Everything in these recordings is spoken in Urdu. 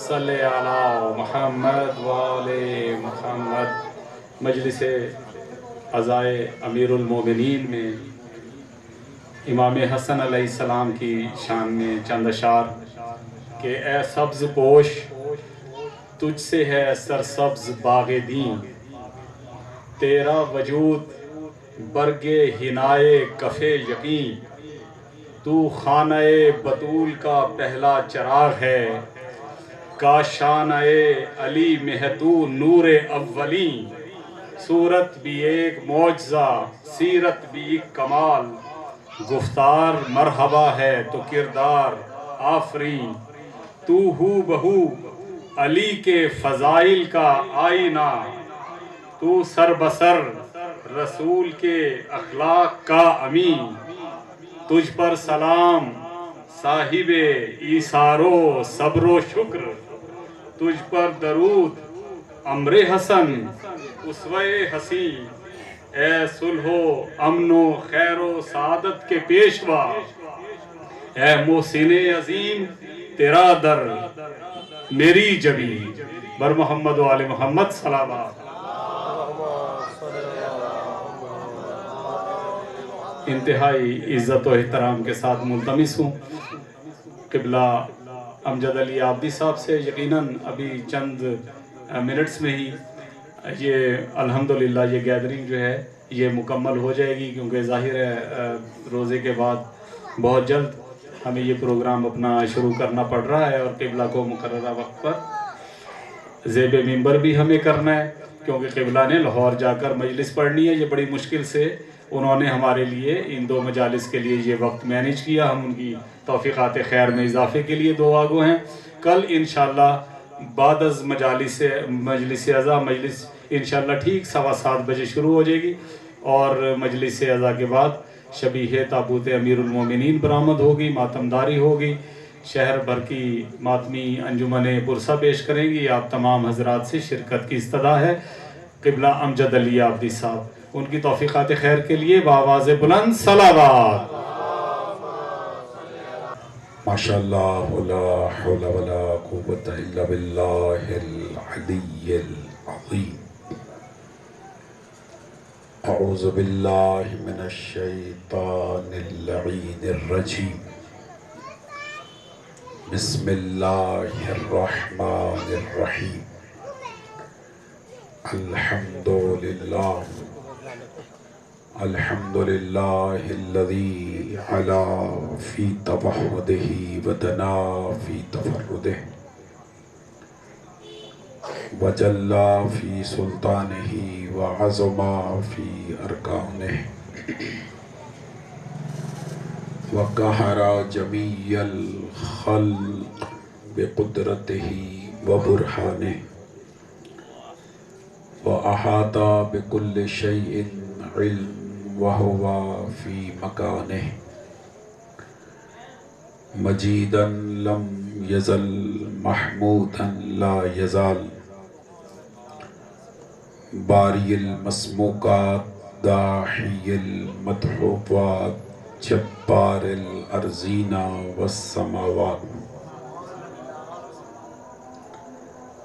صلی علی محمد وآل محمد۔ مجلس عزائے امیر المومنین میں امام حسن علیہ السلام کی شان میں چند اشعار کہ اے سبز پوش تجھ سے ہے سرسبز باغ دین، تیرا وجود برگ ہنائے کف یقین، تو خانہ بطول کا پہلا چراغ ہے، کاشانہ علی میں تو نور اولین، صورت بھی ایک معجزہ سیرت بھی ایک کمال، گفتار مرحبا ہے تو کردار آفرین، تو ہو بہو علی کے فضائل کا آئینہ، تو سر بسر رسول کے اخلاق کا امین، تجھ پر سلام صاحب ایثار و صبر و شکر، تجھ پر درود امر حسن اسوہ حسین، اے صلح و امن و خیر و سعادت کے پیشوا، اے محسن عظیم تیرا در میری جبین، بر محمد و آل محمد صلوات۔ انتہائی عزت و احترام کے ساتھ ملتمس ہوں قبلہ امجد علی عابدی صاحب سے یقیناً ابھی چند منٹس میں ہی یہ الحمدللہ یہ گیدرنگ جو ہے یہ مکمل ہو جائے گی، کیونکہ ظاہر ہے روزے کے بعد بہت جلد ہمیں یہ پروگرام اپنا شروع کرنا پڑ رہا ہے، اور قبلہ کو مقررہ وقت پر زیب منبر بھی ہمیں کرنا ہے، کیونکہ قبلہ نے لاہور جا کر مجلس پڑھنی ہے۔ یہ بڑی مشکل سے انہوں نے ہمارے لیے ان دو مجالس کے لیے یہ وقت مینیج کیا، ہم ان کی توفیقات خیر میں اضافے کے لیے دعا گو ہیں۔ کل انشاءاللہ بعد از مجلس عزا مجلس انشاءاللہ ٹھیک 7:15 بجے شروع ہو جائے گی، اور مجلس عزا کے بعد شبیہ تابوت امیر المومنین برآمد ہوگی، ماتمداری ہوگی، شہر بھر کی ماتمی انجمن پرسہ پیش کریں گی۔ آپ تمام حضرات سے شرکت کی استدعا ہے۔ قبلہ امجد علی عابدی صاحب ان کی توفیقات خیر کے لیے بآواز بلند صلوات۔ ماشاءاللہ لا حول ولا قوة الا باللہ العلی العظیم۔ اعوذ باللہ من الشیطان اللعین الرجیم، بسم اللہ الرحمن الرحیم، الحمدللہ الذی علا فی توحدہ ودنا فی تفردہ، وجلا فی سلطانہ وعظما فی ارکانہ، وقہر جمیع الخلق بقدرتہ وبرہانہ، وأحاط بكل شيء علم وهو في مكانه، مجيدا لم يزل محمودا لا يزال، باري المسموكات داحي المدحوبات جبار الأرضين والسماوات،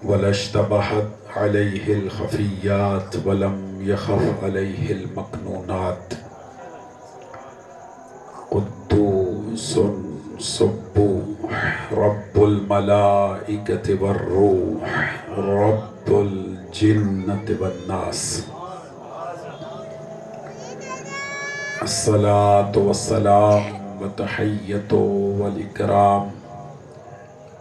ولا اشتبهت عليه الخفيات ولم يخف عليه المكنونات، قدوس سبوح رب الملائكة والروح رب الجنة والناس، الصلاة والسلام والتحية والإكرام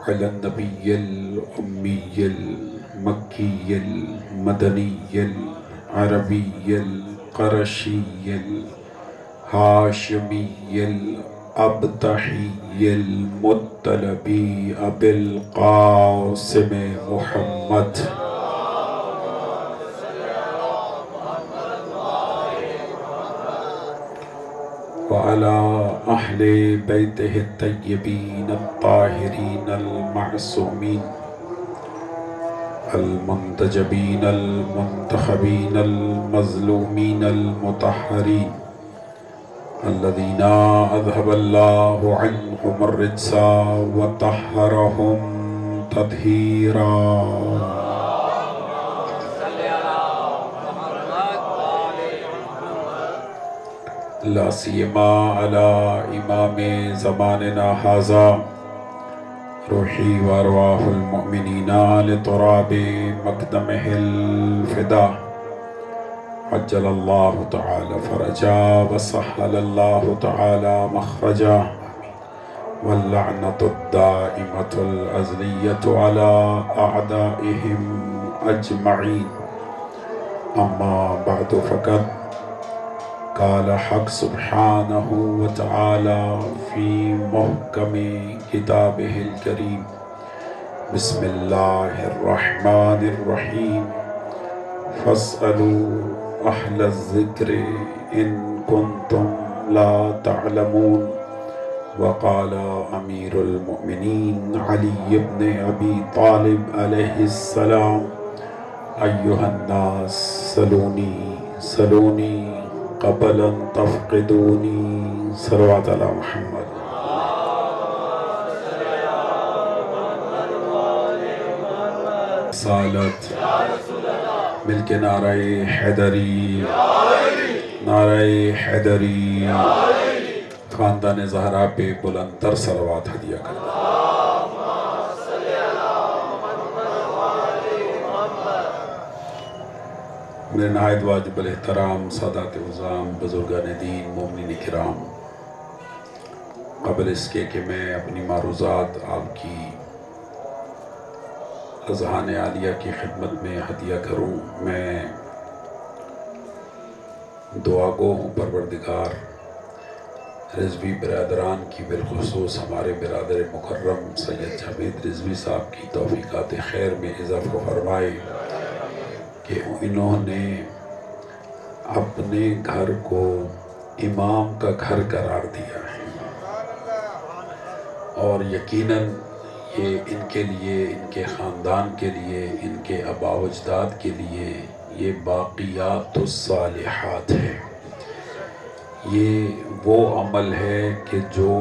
على النبي الأمي المكي المدني العربي القرشي الهاشمي الأبطحي المطلبي أبي القاسم محمد وعلى أهل بيته الطيبين الطاهرين المعصومين المنتجبين المنتخبين المظلومين المطهرين الذين أذهب الله عنهم الرجس وطهرهم تطہیرا لا سیما علی امام زماننا ھذا روحی وارواح المؤمنین لتراب مقدمہ الفدا عجل اللہ تعالی فرجا وسہل اللہ تعالی مخرجا واللعنۃ الدائمۃ الازلیۃ علی اعدائہم اجمعین اما بعد فقد قال حق سبحانہ وتعالی فی محکم کتابہ الکریم بسم اللہ الرحمن الرحیم فاسألوا اہل الذکر ان کنتم لا تعلمون وقال امیر المؤمنین علی بن ابی طالب علیہ السلام ایہا الناس سلونی قبل ان تفقدونی صلوات علی محمد سالت مل کے نعرہ حیدری نعرہ حیدری خاندان زہرا پہ بلند تر صلوات ہدیہ کرنا میرے نہایت واجب الاحترام سادات عظام بزرگان دین مومنین کرام، قبل اس کے کہ میں اپنی معروضات آپ کی اذہان عالیہ کی خدمت میں ہدیہ کروں، میں دعا گو ہوں پروردگار رضوی برادران کی، بالخصوص ہمارے برادر مکرم سید حمید رضوی صاحب کی توفیقات خیر میں اضافہ فرمائے کہ انہوں نے اپنے گھر کو امام کا گھر قرار دیا ہے، اور یقیناً یہ ان کے لیے، ان کے خاندان کے لیے، ان کے آباء و اجداد کے لیے یہ باقیات الصالحات ہے، یہ وہ عمل ہے کہ جو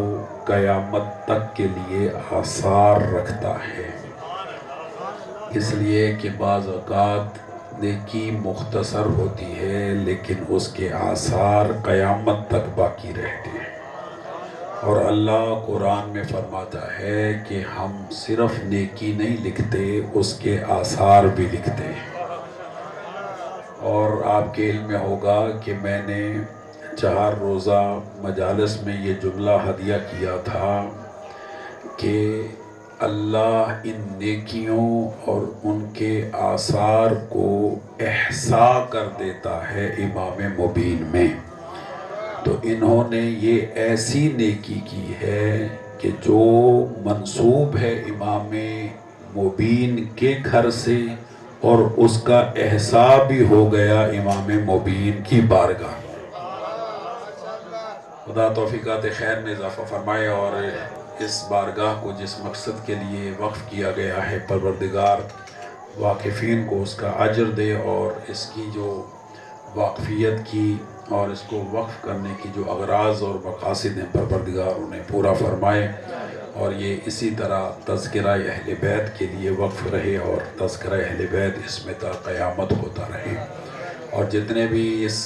قیامت تک کے لیے آثار رکھتا ہے، اس لیے کہ بعض اوقات نیکی مختصر ہوتی ہے لیکن اس کے آثار قیامت تک باقی رہتے ہیں، اور اللہ قرآن میں فرماتا ہے کہ ہم صرف نیکی نہیں لکھتے، اس کے آثار بھی لکھتے ہیں۔ اور آپ کے علم میں ہوگا کہ میں نے 4 روزہ مجالس میں یہ جملہ ہدیہ کیا تھا کہ اللہ ان نیکیوں اور ان کے آثار کو احصا کر دیتا ہے امام مبین میں، تو انہوں نے یہ ایسی نیکی کی ہے کہ جو منسوب ہے امام مبین کے گھر سے، اور اس کا احصا بھی ہو گیا امام مبین کی بارگاہ۔ خدا توفیقات خیر میں اضافہ فرمائے، اور اس بارگاہ کو جس مقصد کے لیے وقف کیا گیا ہے پروردگار واقفین کو اس کا اجر دے، اور اس کی جو واقفیت کی اور اس کو وقف کرنے کی جو اغراض اور مقاصد ہیں پروردگار انہیں پورا فرمائے، اور یہ اسی طرح تذکرہ اہل بیت کے لیے وقف رہے، اور تذکرہ اہل بیت اس میں تا قیامت ہوتا رہے، اور جتنے بھی اس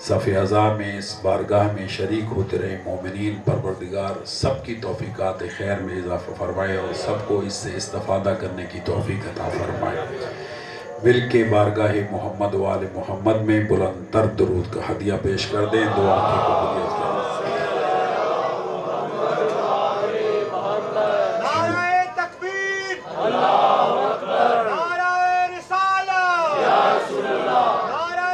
صف اعضاء میں اس بارگاہ میں شریک ہوتے رہے مومنین، پروردگار سب کی توفیقات خیر میں اضافہ فرمائے، اور سب کو اس سے استفادہ کرنے کی توفیق عطا فرمائے۔ مل کے بارگاہ محمد و آل محمد میں بلند تر درود کا ہدیہ پیش کر دیں، دعا کی قبولیت کے لیے۔ نعرہ تکبیر، اللہ اکبر، نعرہ رسالت، یا رسول اللہ، نعرہ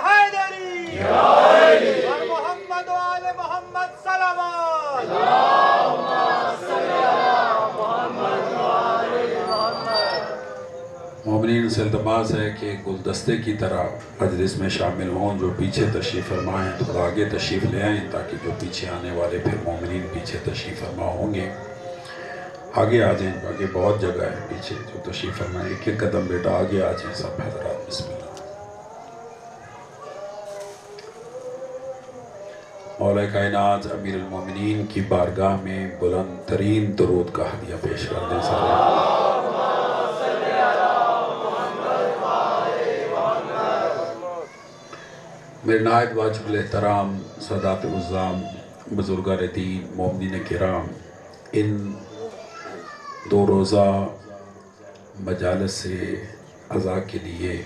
حیدری، یا علی، اور محمد و آل محمد صلوات، اللہم صلی علی محمد و آل محمد۔ مومنین سے التماس ہے کہ گلدستے کی طرح مجلس میں شامل ہوں، جو پیچھے تشریف فرما ہیں تھوڑا آگے تشریف لے آئیں، تاکہ جو پیچھے آنے والے پھر مومنین پیچھے تشریف فرما ہوں گے آگے آ جائیں، آگے بہت جگہ ہے پیچھے جو تشریف فرمائیں، ایک ایک قدم بیٹا آگے آ جائیں سب حضرات، بسم اللہ۔ مولا کائنات امیر المومنین کی بارگاہ میں بلند ترین درود کا ہدیہ پیش کر دیں سارے۔ میرے نہایت واجب الاحترام سادات عظام، بزرگان دین، مومنین کرام، ان 2 روزہ مجالس عزا کے لیے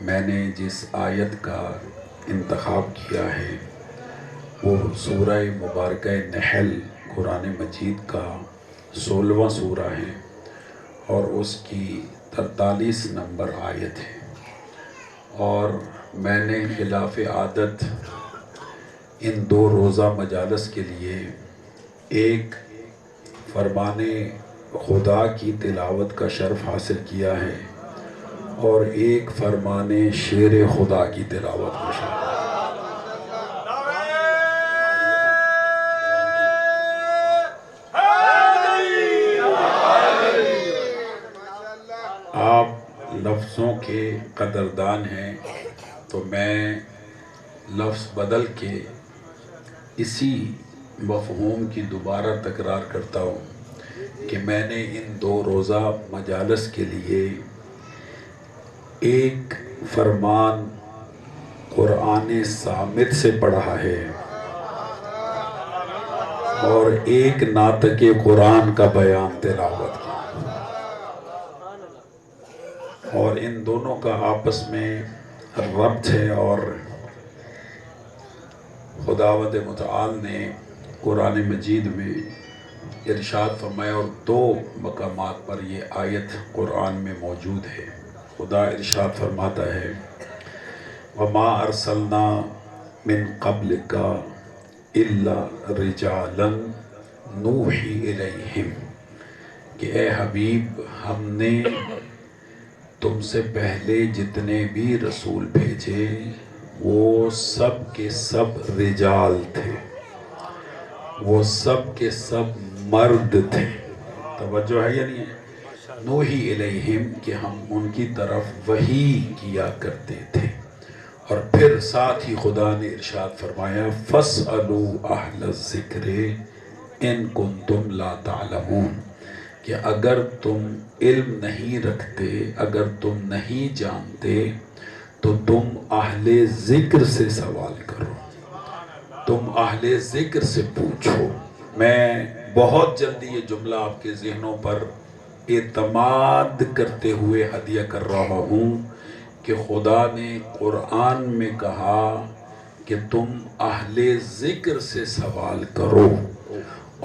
میں نے جس آیت کا انتخاب کیا ہے وہ سورہ مبارکہ نحل قرآن مجید کا 16واں سورہ ہے اور اس کی 43 نمبر آیت ہے، اور میں نے خلاف عادت ان 2 روزہ مجالس کے لیے ایک فرمان خدا کی تلاوت کا شرف حاصل کیا ہے اور ایک فرمان شعر خدا کی تلاوت کا شرف۔ آپ لفظوں کے قدردان ہیں تو میں لفظ بدل کے اسی مفہوم کی دوبارہ تکرار کرتا ہوں کہ میں نے ان 2 روزہ مجالس کے لیے ایک فرمان قرآن صامت سے پڑھا ہے اور ایک ناطق قرآن کا بیان تلاوت کیا، اور ان دونوں کا آپس میں ربط ہے، اور خداوند متعال نے قرآن مجید میں ارشاد فرمایا، اور 2 مقامات پر یہ آیت قرآن میں موجود ہے۔ خدا ارشاد فرماتا ہے وَمَا أَرْسَلْنَا مِن قَبْلِكَ إِلَّا رِجَالًا نُوحِي إِلَيْهِمْ، کہ اے حبیب ہم نے تم سے پہلے جتنے بھی رسول بھیجے وہ سب کے سب رجال تھے، وہ سب کے سب مرد تھے۔ توجہ ہے یا نہیں ہے؟ نوحی الیہم، کہ ہم ان کی طرف وحی کیا کرتے تھے، اور پھر ساتھ ہی خدا نے ارشاد فرمایا فَاسْأَلُوا أَهْلَ الذِّكْرِ إِن كُنتُمْ لَا تَعْلَمُونَ، کہ اگر تم علم نہیں رکھتے، اگر تم نہیں جانتے تو تم اہل ذکر سے سوال کرو، تم اہل ذکر سے پوچھو۔ میں بہت جلدی یہ جملہ آپ کے ذہنوں پر اعتماد کرتے ہوئے ہدیہ کر رہا ہوں کہ خدا نے قرآن میں کہا کہ تم اہل ذکر سے سوال کرو،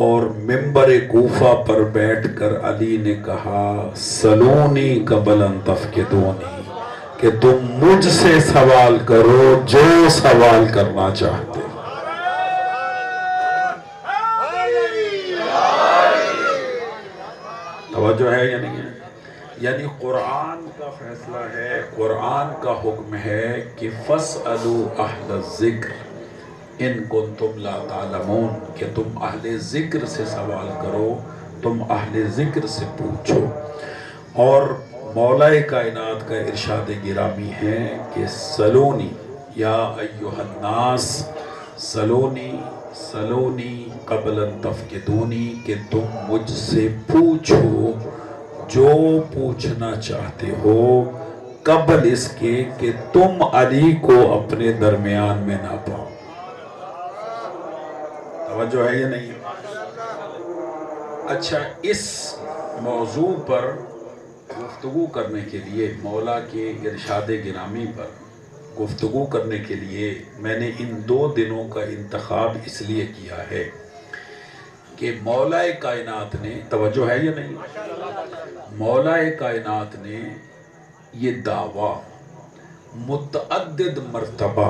اور منبر کوفہ پر بیٹھ کر علی نے کہا سلونی قبل ان تفقدونی، کہ تم مجھ سے سوال کرو جو سوال کرنا چاہتے۔ توجہ ہے یا نہیں ہے؟ یعنی قرآن کا فیصلہ ہے، قرآن کا حکم ہے کہ فَاسْأَلُوا أَهْلَ الذِّكْرِ إِن كُنتُمْ لَا تَعْلَمُونَ، کہ تم اہل ذکر سے سوال کرو، تم اہل ذکر سے پوچھو۔ اور مولا کائنات کا ارشاد گرامی ہے کہ سلونی یا ایھا الناس سلونی سلونی قبل ان تفقدونی، کہ تم مجھ سے پوچھو جو پوچھنا چاہتے ہو قبل اس کے کہ تم علی کو اپنے درمیان میں نہ پاؤ۔ توجہ ہے یا نہیں؟ اچھا، اس موضوع پر گفتگو کرنے کے لیے، مولا کے ارشاد گرامی پر گفتگو کرنے کے لیے میں نے ان 2 دنوں کا انتخاب اس لیے کیا ہے کہ مولا کائنات نے، توجہ ہے یا نہیں، مولا کائنات نے یہ دعویٰ متعدد مرتبہ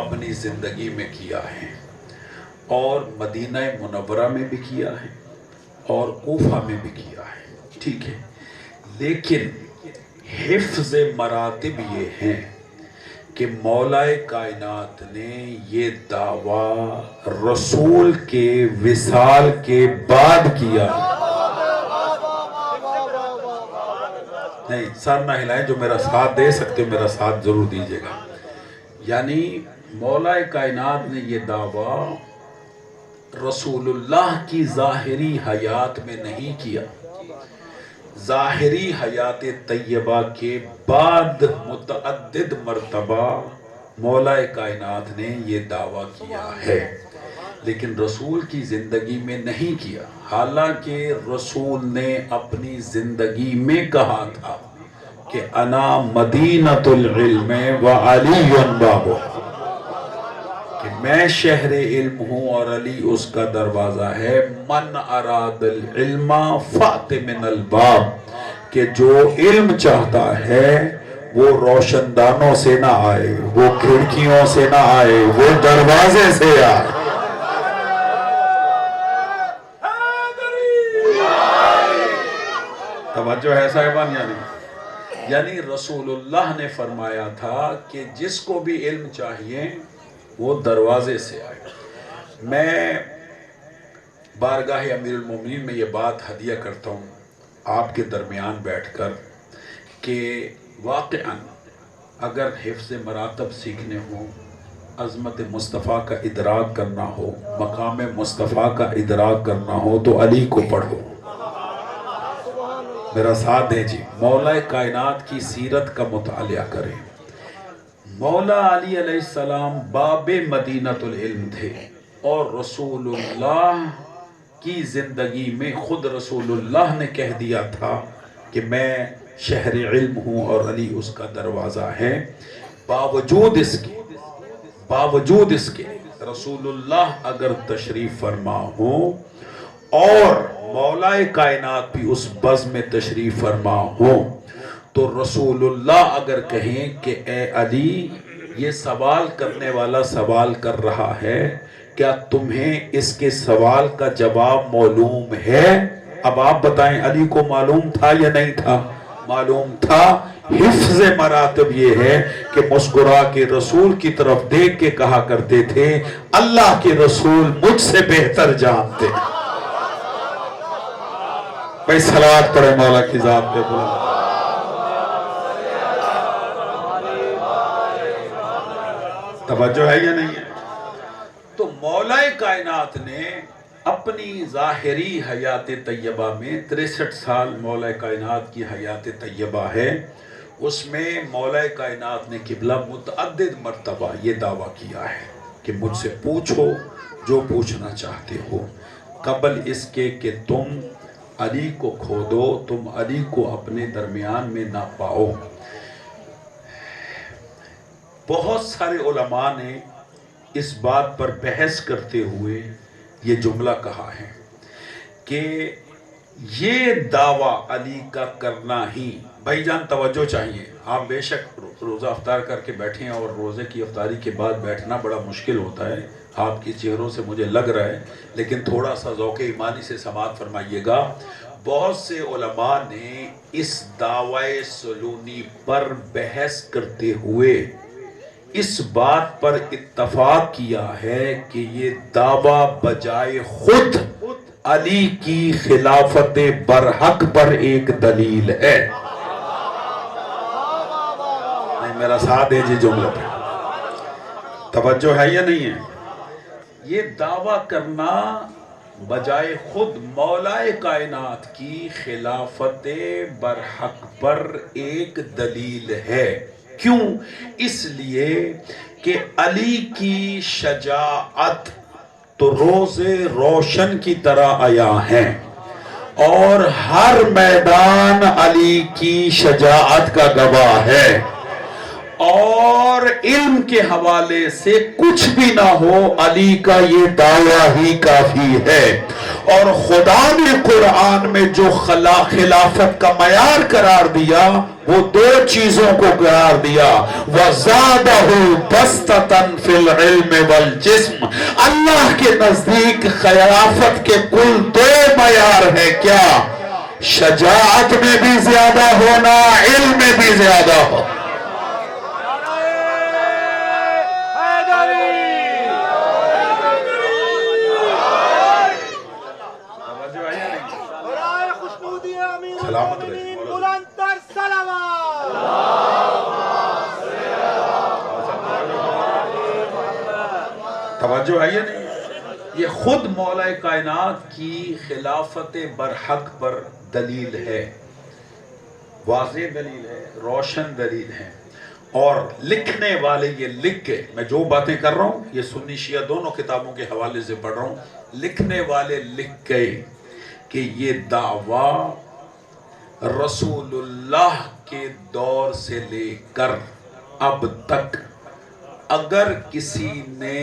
اپنی زندگی میں کیا ہے، اور مدینہ منورہ میں بھی کیا ہے اور کوفہ میں بھی کیا ہے، ٹھیک ہے، لیکن حفظ مراتب یہ ہیں کہ مولا کائنات نے یہ دعویٰ رسول کے وصال کے بعد کیا۔ نہیں، سر نہ ہلائیں، جو میرا ساتھ دے سکتے ہو میرا ساتھ ضرور دیجیے گا۔ یعنی مولا کائنات نے یہ دعویٰ رسول اللہ کی ظاہری حیات میں نہیں کیا، ظاہری حیات طیبہ کے بعد متعدد مرتبہ مولا کائنات نے یہ دعویٰ کیا ہے، لیکن رسول کی زندگی میں نہیں کیا، حالانکہ رسول نے اپنی زندگی میں کہا تھا کہ انا مدینۃ العلم وعلی بابہ، کہ میں شہر علم ہوں اور علی اس کا دروازہ ہے۔ من اراد العلم فات من الباب، کہ جو علم چاہتا ہے وہ روشن دانوں سے نہ آئے، وہ کھڑکیوں سے نہ آئے، وہ دروازے سے آئے۔ توجہ ہے صاحبان؟ یعنی رسول اللہ نے فرمایا تھا کہ جس کو بھی علم چاہیے وہ دروازے سے آئے۔ میں بارگاہ امیر المومنین میں یہ بات ہدیہ کرتا ہوں آپ کے درمیان بیٹھ کر کہ واقعاً اگر حفظ مراتب سیکھنے ہو، عظمت مصطفیٰ کا ادراک کرنا ہو، مقام مصطفیٰ کا ادراک کرنا ہو تو علی کو پڑھو۔ میرا ساتھ دیں جی، مولا کائنات کی سیرت کا مطالعہ کریں۔ مولا علی علیہ السلام باب مدینۃ العلم تھے، اور رسول اللہ کی زندگی میں خود رسول اللہ نے کہہ دیا تھا کہ میں شہر علم ہوں اور علی اس کا دروازہ ہے۔ باوجود اس کے رسول اللہ اگر تشریف فرما ہو اور مولا کائنات بھی اس بز میں تشریف فرما ہو، تو رسول اللہ اگر کہیں کہ اے علی، یہ سوال کرنے والا سوال کر رہا ہے، کیا تمہیں اس کے سوال کا جواب معلوم ہے؟ اب آپ بتائیں، علی کو معلوم تھا یا نہیں تھا؟ معلوم تھا۔ حفظ مراتب یہ ہے کہ مسکرا کے رسول کی طرف دیکھ کے کہا کرتے تھے، اللہ کے رسول مجھ سے بہتر جانتے۔ بھائی صلوات پڑھے مولا کی ذات پہ بلند۔ توجہ ہے یا نہیں ہے؟ تو مولا کائنات نے اپنی ظاہری حیات طیبہ میں 63 سال مولا کائنات کی حیات طیبہ ہے، اس میں مولا کائنات نے قبلہ متعدد مرتبہ یہ دعویٰ کیا ہے کہ مجھ سے پوچھو جو پوچھنا چاہتے ہو، قبل اس کے کہ تم علی کو کھو دو، تم علی کو اپنے درمیان میں نہ پاؤ۔ بہت سارے علماء نے اس بات پر بحث کرتے ہوئے یہ جملہ کہا ہے کہ یہ دعویٰ علی کا کرنا ہی، بھائی جان توجہ چاہیے، آپ بے شک روزہ افطار کر کے بیٹھیں اور روزے کی افطاری کے بعد بیٹھنا بڑا مشکل ہوتا ہے، آپ کی چہروں سے مجھے لگ رہا ہے، لیکن تھوڑا سا ذوق ایمانی سے سماعت فرمائیے گا۔ بہت سے علماء نے اس دعویٰ سلونی پر بحث کرتے ہوئے اس بات پر اتفاق کیا ہے کہ یہ دعویٰ بجائے خود علی کی خلافت برحق پر ایک دلیل ہے۔ نہیں میرا ساتھ ہے جی جملے پہ، توجہ ہے یا نہیں ہے؟ یہ دعویٰ کرنا بجائے خود مولا کائنات کی خلافت برحق پر ایک دلیل ہے۔ کیوں؟ اس لیے کہ علی کی شجاعت تو روز روشن کی طرح آیا ہے، اور ہر میدان علی کی شجاعت کا گواہ ہے، اور علم کے حوالے سے کچھ بھی نہ ہو، علی کا یہ دعویٰ ہی کافی ہے۔ اور خدا نے قرآن میں جو خلافت کا معیار قرار دیا وہ دو چیزوں کو قرار دیا، وَزَادَهُ بَسْطَةً فِي الْعِلْمِ وَالْجِسْمِ۔ اللہ کے نزدیک خلافت کے کل دو معیار ہے، کیا؟ شجاعت میں بھی زیادہ ہونا، علم میں بھی زیادہ ہو۔ توجہ ہے یا نہیں؟ یہ خود مولا کائنات کی خلافت برحق پر دلیل ہے، واضح دلیل ہے، روشن دلیل ہے۔ اور لکھنے والے یہ لکھ کے، میں جو باتیں کر رہا ہوں یہ سنی شیعہ دونوں کتابوں کے حوالے سے پڑھ رہا ہوں، لکھنے والے لکھ گئے کہ یہ دعویٰ رسول اللہ کے دور سے لے کر اب تک اگر کسی نے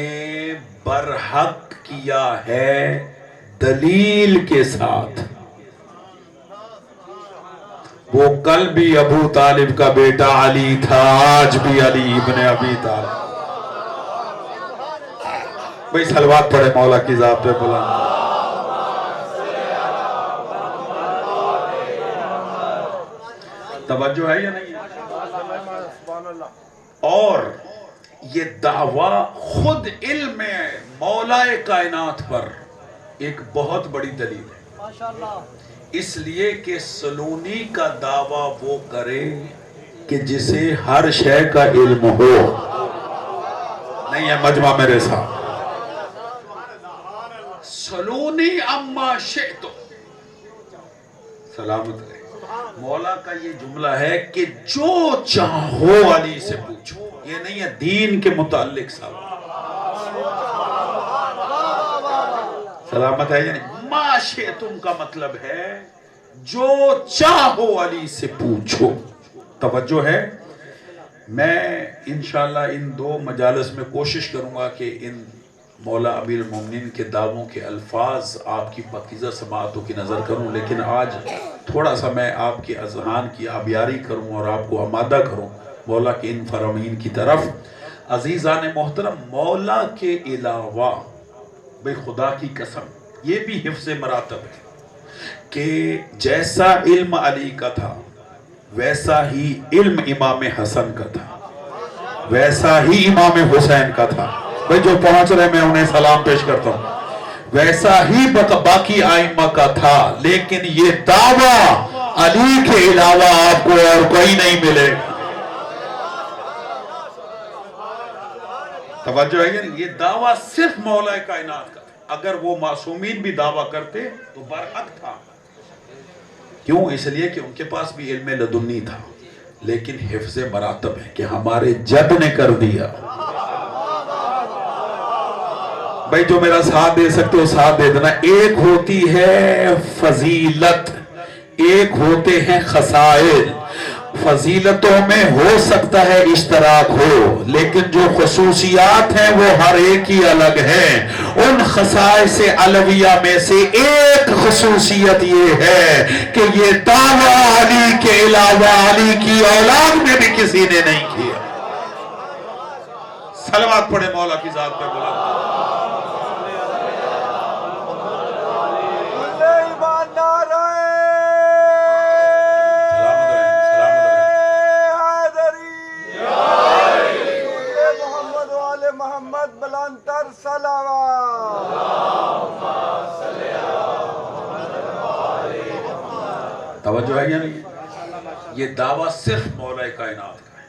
برحق کیا ہے دلیل کے ساتھ، وہ کل بھی ابو طالب کا بیٹا علی تھا، آج بھی علی ابن ابی طالب۔ بھئی صلوات پڑھے مولا کی ذات پہ بلند۔ توجہ ہے یا نہیں؟ اور یہ دعویٰ خود علم مولا کائنات پر ایک بہت بڑی دلیل ہے، اس لیے کہ سلونی کا دعویٰ وہ کرے کہ جسے ہر شے کا علم ہو، نہیں ہے مجمع میرے ساتھ۔ سلونی اما شئتو، سلامت رہے۔ مولا کا یہ جملہ ہے کہ جو چاہو علی سے پوچھو، یہ نہیں ہے دین کے متعلق سوال۔ سلامت ہے یعنی ما شئتم کا مطلب ہے جو چاہو علی سے پوچھو۔ توجہ ہے؟ میں انشاءاللہ ان 2 مجالس میں کوشش کروں گا کہ ان مولا امیر المومنین کے دعووں کے الفاظ آپ کی پاکیزہ سماعتوں کی نظر کروں، لیکن آج تھوڑا سا میں آپ کے اذہان کی آبیاری کروں اور آپ کو آمادہ کروں مولا کے ان فرامین کی طرف۔ عزیزان محترم، مولا کے علاوہ بھئی خدا کی قسم یہ بھی حفظ مراتب ہے کہ جیسا علم علی کا تھا ویسا ہی علم امام حسن کا تھا، ویسا ہی امام حسین کا تھا۔ بھئی جو پہنچ رہے میں انہیں سلام پیش کرتا ہوں۔ ویسا ہی باقی آئمہ کا تھا، لیکن یہ دعویٰ علی کے علاوہ آپ کو اور کوئی نہیں ملے گا۔ توجہ ہے یہ دعویٰ صرف مولا کائنات کا تھا۔ اگر وہ معصومین بھی دعویٰ کرتے تو برحق تھا۔ کیوں؟ اس لیے کہ ان کے پاس بھی علم لدنی تھا، لیکن حفظ مراتب ہے کہ ہمارے جد نے کر دیا۔ بھائی جو میرا ساتھ دے سکتے ہو ساتھ دے دینا۔ ایک ہوتی ہے فضیلت، ایک ہوتے ہیں خصائل۔ فضیلتوں میں ہو سکتا ہے اشتراک ہو، لیکن جو خصوصیات ہیں وہ ہر ایک ہی الگ ہیں۔ ان خصائص علویہ میں سے ایک خصوصیت یہ ہے کہ یہ دعویٰ علی کے علاوہ علی کی اولاد میں بھی کسی نے نہیں کیا۔ صلوات پڑھے مولا کی ذات پہ بلند۔ محمد بلندر صلوات۔ توجہ ہے یا نہیں؟ یہ دعویٰ صرف مولا کائنات کا ہے،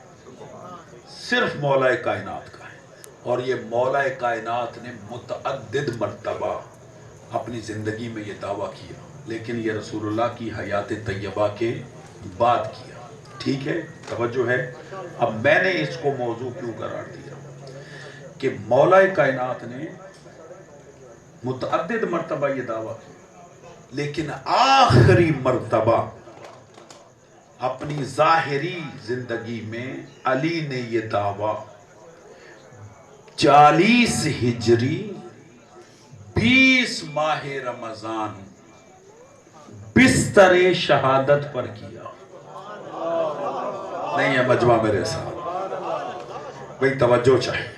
صرف مولا کائنات کا ہے، اور یہ مولا کائنات نے متعدد مرتبہ اپنی زندگی میں یہ دعویٰ کیا، لیکن یہ رسول اللہ کی حیات طیبہ کے بعد کیا۔ ٹھیک ہے؟ توجہ ہے؟ اب میں نے اس کو موضوع کیوں قرار دیا کہ مولا کائنات نے متعدد مرتبہ یہ دعویٰ کیا، لیکن آخری مرتبہ اپنی ظاہری زندگی میں علی نے یہ دعویٰ 40 ہجری 20 ماہ رمضان بستر شہادت پر کیا۔ نہیں ہے مجمع میرے ساتھ؟ بھئی توجہ چاہیے،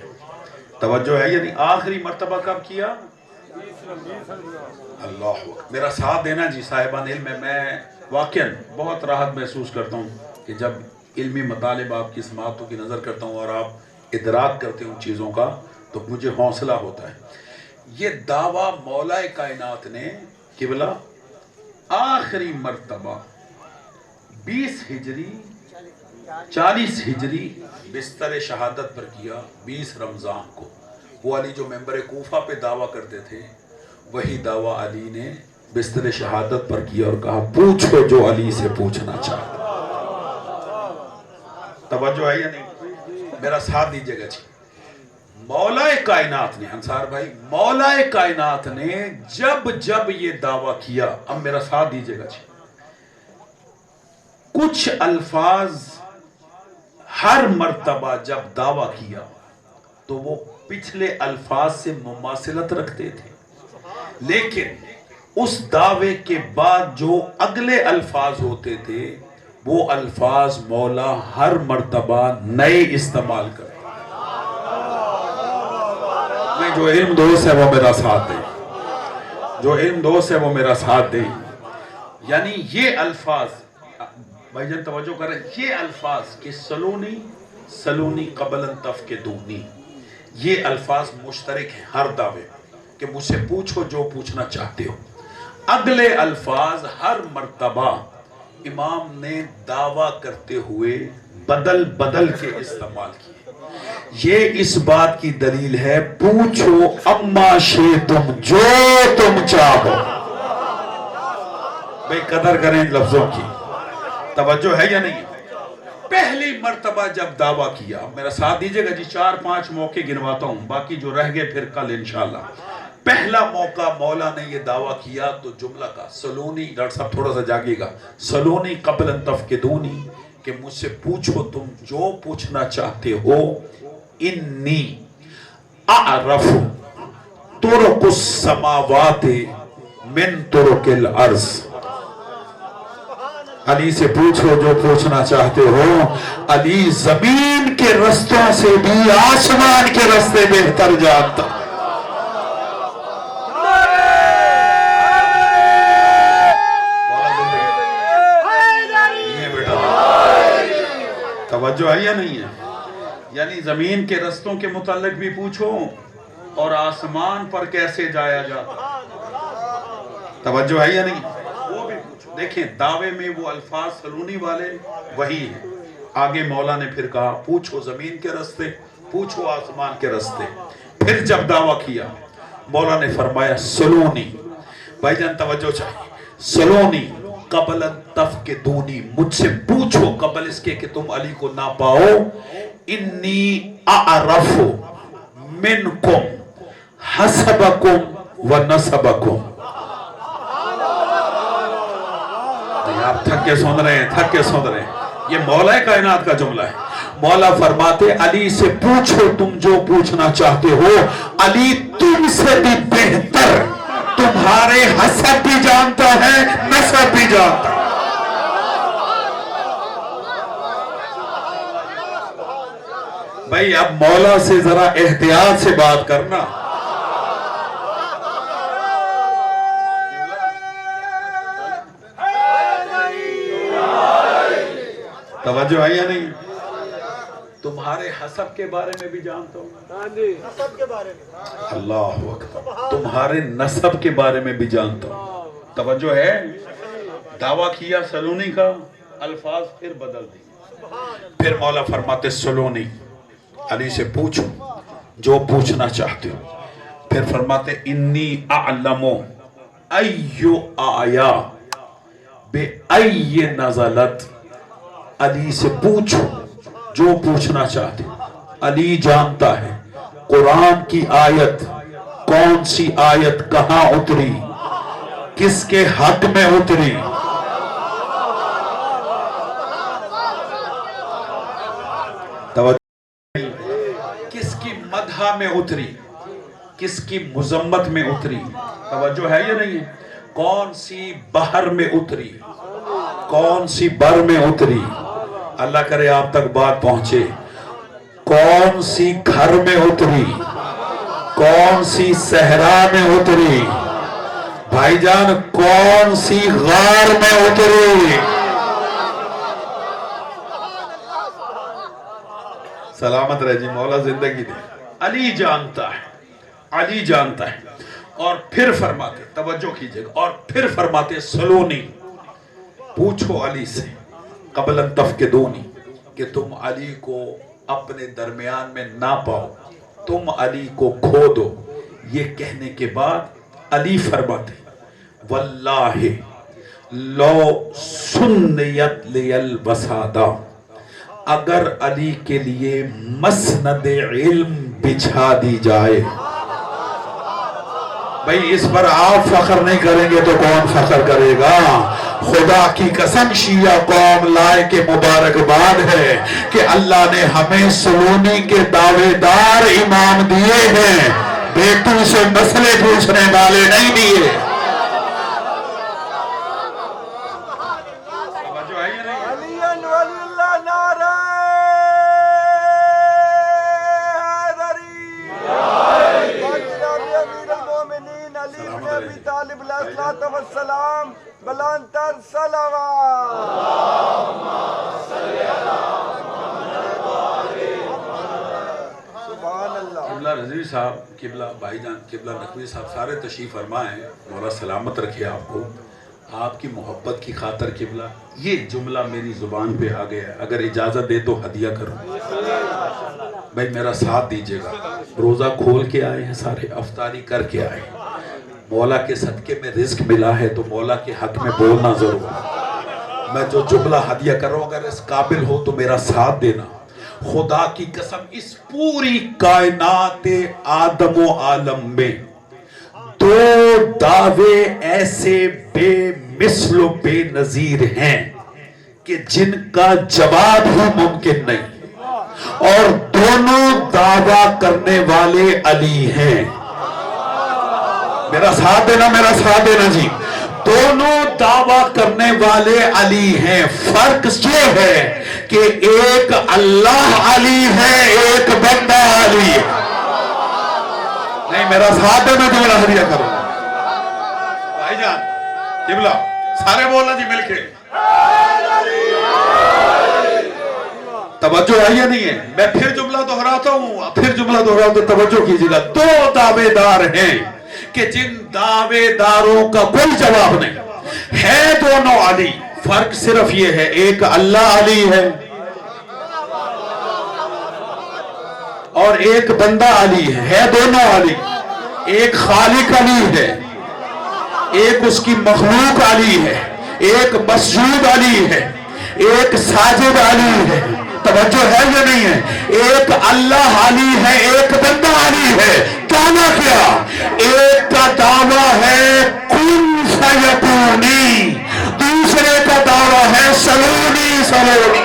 توجہ ہے یعنی آخری مرتبہ کب کیا؟ اللہ اکبر۔ میرا ساتھ دینا جی صاحبان علم ہے۔ میں واقعاً بہت راحت محسوس کرتا ہوں کہ جب علمی مطالب آپ کی سماعتوں کی نظر کرتا ہوں اور آپ ادراک کرتے ہیں ان چیزوں کا تو مجھے حوصلہ ہوتا ہے۔ یہ دعویٰ مولا کائنات نے قبلہ آخری مرتبہ 20 ہجری 40 ہجری بستر شہادت پر کیا، 20 رمضان کو۔ وہ علی جو ممبر کوفہ پہ دعویٰ کرتے تھے وہی دعویٰ علی نے بستر شہادت پر کیا اور کہا پوچھو جو علی سے پوچھنا چاہتا۔ توجہ ہے یا نہیں؟ میرا ساتھ دیجئے گا جی. مولا کائنات نے، انصار بھائی، مولا کائنات نے جب یہ دعویٰ کیا، اب میرا ساتھ دیجئے گا جی، کچھ الفاظ ہر مرتبہ جب دعویٰ کیا تو وہ پچھلے الفاظ سے مماثلت رکھتے تھے، لیکن اس دعوے کے بعد جو اگلے الفاظ ہوتے تھے وہ الفاظ مولا ہر مرتبہ نئے استعمال کرتے. جو علم دوست ہے وہ میرا ساتھ دے، جو علم دوست ہے وہ میرا ساتھ دے. یعنی یہ الفاظ، بھائی جان توجہ کریں، یہ الفاظ کہ سلونی قبل تفقدونی، یہ الفاظ مشترک ہیں ہر دعوے کہ مجھ سے پوچھو جو پوچھنا چاہتے ہو. اگلے الفاظ ہر مرتبہ امام نے دعویٰ کرتے ہوئے بدل کے استعمال کیے. یہ اس بات کی دلیل ہے، پوچھو اما شئتم، جو تم چاہو. بھئی قدر کریں لفظوں کی، توجہ ہے یا نہیں؟ پہلی مرتبہ جب دعویٰ کیا، میرا ساتھ دیجئے گا جی، 4-5 موقع گنواتا ہوں، باقی جو رہ گئے پھر کل انشاءاللہ. پہلا موقع مولا نے یہ دعویٰ کیا تو جملہ کا سلونی، ڈاکٹر صاحب تھوڑا سا جاگیے گا، سلونی قبل ان تفقدونی، کہ مجھ سے پوچھو تم جو پوچھنا چاہتے ہو. انی اعرف طرق السماوات من طرق الارض، علی سے پوچھو جو پوچھنا چاہتے ہو، علی زمین کے رستوں سے بھی آسمان کے رستے بہتر جانتا. توجہ ہے یا نہیں ہے؟ یعنی زمین کے رستوں کے متعلق بھی پوچھو اور آسمان پر کیسے جایا جاتا. توجہ ہے یا نہیں؟ وہ بھی پوچھو. دیکھیں دعوے میں وہ الفاظ سلونی والے وہی ہیں. آگے مولا نے پھر کہا پوچھو زمین کے رستے، پوچھو آسمان کے رستے. پھر جب دعویٰ کیا مولا نے فرمایا سلونی، بھائی جان توجہ چاہیے، سلونی قبل تفقدونی، مجھ سے پوچھو قبل اس کے کہ تم علی کو نہ پاؤ. انی اعرف منکم حسبکم و نسبکم. آپ تھک کے سن رہے ہیں، یہ مولا کائنات کا جملہ ہے. مولا فرماتے علی سے پوچھو تم جو پوچھنا چاہتے ہو، علی تم سے بھی بہتر تمہارے حسب بھی جانتا ہے، نسب بھی جانتا ہے. بھائی اب مولا سے ذرا احتیاط سے بات کرنا. توجہ ہے یا نہیں؟ تمہارے حسب کے بارے میں بھی جانتا ہوں، نسب کے بارے میں، اللہ اکبر، تمہارے نسب کے بارے میں بھی جانتا ہوں. توجہ ہے؟ دعویٰ کیا سلونی کا، الفاظ پھر بدل دی. پھر مولا فرماتے سلونی، علی سے پوچھو جو پوچھنا چاہتے ہو. پھر فرماتے انی اعلم ایو آیا بے ای نزلت، علی سے پوچھو جو پوچھنا چاہتے ہو. علی جانتا ہے قرآن کی آیت کون سی آیت کہاں اتری، کس کے حق میں اتری. کس کی مدح میں اتری، کس کی مذمت میں اتری. توجہ ہے یا نہیں؟ کون سی بحر میں اتری، کون سی بر میں اتری. اللہ کرے آپ تک بات پہنچے. کون سی گھر میں اتری، کون سی صحرا میں اتری. بھائی جان کون سی غار میں اتری. سلامت رہ جی، مولا زندگی دے. علی جانتا ہے، علی جانتا ہے. اور پھر فرماتے، توجہ کیجئے گا، اور پھر فرماتے سلونی، پوچھو علی سے قبل ان تفقدونی، کہ تم علی کو اپنے درمیان میں نہ پاؤ، تم علی کو کھو دو. یہ کہنے کے بعد علی فرماتے واللہ لو سنیت لی الوسادہ، اگر علی کے لیے مسند علم بچھا دی جائے، بھئی اس پر آپ فخر نہیں کریں گے تو کون فخر کرے گا؟ خدا کی قسم شیعہ قوم لائق مبارکباد ہے کہ اللہ نے ہمیں سلونی کے دعوے دار امام دیے ہیں، بیٹوں سے مسئلے پوچھنے والے نہیں دیے۔ والسلام بلندر صلوات سبحان اللہ۔ قبلہ رضوی صاحب، قبلہ بھائی جان، قبلہ نقوی صاحب سارے تشریف فرما ہیں، مولا سلامت رکھے آپ کو، آپ کی محبت کی خاطر قبلہ یہ جملہ میری زبان پہ آ گیا ہے، اگر اجازت دے تو ہدیہ کروں۔ بھائی میرا ساتھ دیجئے گا، روزہ کھول کے آئے ہیں سارے، افطاری کر کے آئے ہیں، مولا کے صدقے میں رزق ملا ہے تو مولا کے حق میں بولنا ضرور ہے۔ میں جو جملہ ہدیہ کر رہا ہوں اگر اس قابل ہو تو میرا ساتھ دینا۔ خدا کی قسم اس پوری کائنات آدم و عالم میں دو دعوے ایسے بے مثل و بے نظیر ہیں کہ جن کا جواب ہی ممکن نہیں، اور دونوں دعویٰ کرنے والے علی ہیں۔ میرا ساتھ دینا جی، دونوں دعویٰ کرنے والے علی ہیں، فرق یہ ہے کہ ایک اللہ علی ہے، ایک بندہ علی ہے۔ نہیں میرا ساتھ دینا جو میرا ہدیہ کرو بھائی جان، قبلہ سارے بولنا جی مل کے، توجہ ہے یا نہیں ہے؟ میں پھر جملہ دہراتا ہوں، توجہ کیجئے گا۔ دو دعوے دار ہیں کہ جن دعوے داروں کا کوئی جواب نہیں ہے، دونوں علی، فرق صرف یہ ہے ایک اللہ علی ہے اور ایک بندہ علی ہے دونوں علی، ایک خالق علی ہے، ایک اس کی مخلوق علی ہے، ایک مسجود علی ہے، ایک ساجد علی ہے۔ توجہ ہے یا نہیں ہے؟ ایک اللہ علی ہے، ایک بندہ علی ہے۔ دعویٰ کیا؟ ایک کا دعویٰ ہے کن فیکونی، دوسرے کا دعویٰ ہے سلونی سلونی۔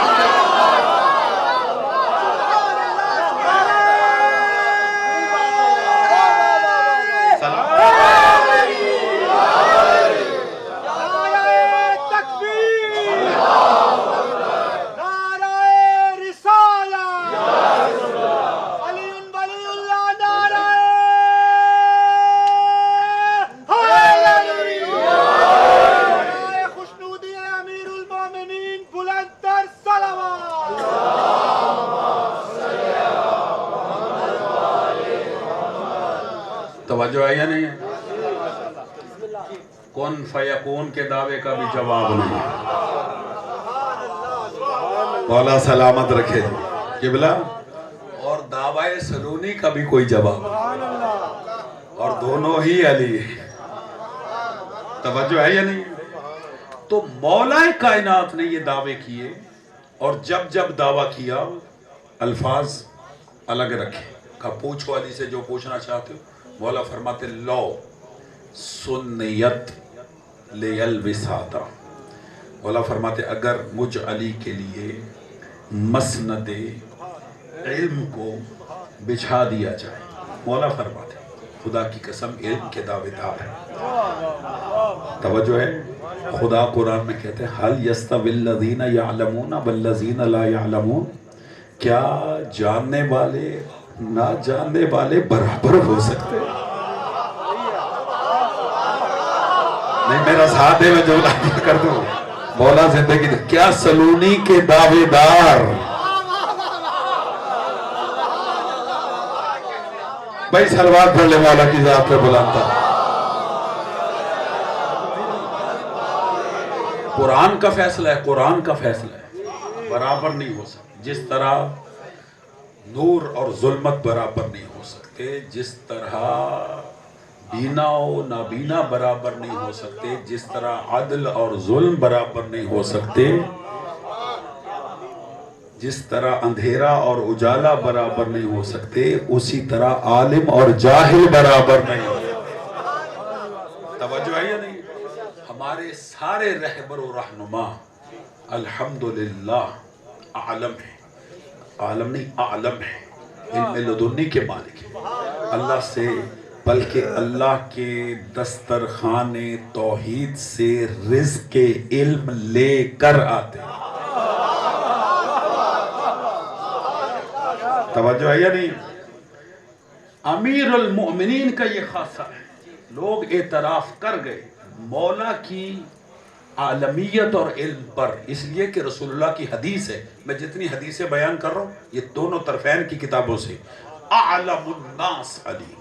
توجہ ہے یا نہیں ہے؟ کون فیکون کے دعوے کا بھی جواب نہیں، مولا سلامت رکھے قبلہ، اور دعوی سلونی کا بھی کوئی جواب نہیں، اور دونوں ہی علی ہیں۔ توجہ ہے یا نہیں؟ تو مولا کائنات نے یہ دعوے کیے، اور جب جب دعویٰ کیا الفاظ الگ رکھے، کہا پوچھو علی سے جو پوچھنا چاہتے ہو۔ مولا فرماتے لو سنیت لیلوساتا، مولا فرماتے اگر مجھ علی کے لیے مسند علم کو بچھا دیا جائے، مولا فرماتے خدا کی قسم علم کے دعوے دار ہیں۔ توجہ ہے؟ خدا قرآن میں کہتے ہیں حل یستوی الذین یعلمون والذین لا یعلمون، کیا جاننے والے نہ جاننے والے برابر ہو سکتے؟ نہیں میرا ساتھ ہے، میں جو لازم کر دوں، مولا زندگی دے کیا سلونی کے دعوے دار، بھائی سلوات پڑھ لے مولا کی ذات پہ بلانتا۔ قرآن کا فیصلہ ہے، قرآن کا فیصلہ ہے، برابر نہیں ہو سکتا۔ جس طرح نور اور ظلمت برابر نہیں ہو سکتے، جس طرح بینا و نابینا برابر نہیں ہو سکتے، جس طرح عدل اور ظلم برابر نہیں ہو سکتے، جس طرح اندھیرا اور اجالا برابر نہیں ہو سکتے اسی طرح عالم اور جاہل برابر نہیں ہو سکتے. توجہ ہے یا نہیں؟ ہمارے سارے رہبر و رہنما الحمدللہ عالم ہے، عالم نہیں عالم ہے، علم لدنی کے مالک ہے. اللہ سے بلکہ اللہ کے دسترخوان توحید سے رزق علم لے کر آتے ہیں. توجہ ہے یا نہیں؟ امیر المؤمنین کا یہ خاصہ ہے. لوگ اعتراف کر گئے مولا کی عالمیت اور علم پر، اس لیے کہ رسول اللہ کی حدیث ہے. میں جتنی حدیثیں بیان کر رہا ہوں یہ دونوں طرفین کی کتابوں سے. اعلم الناس علی،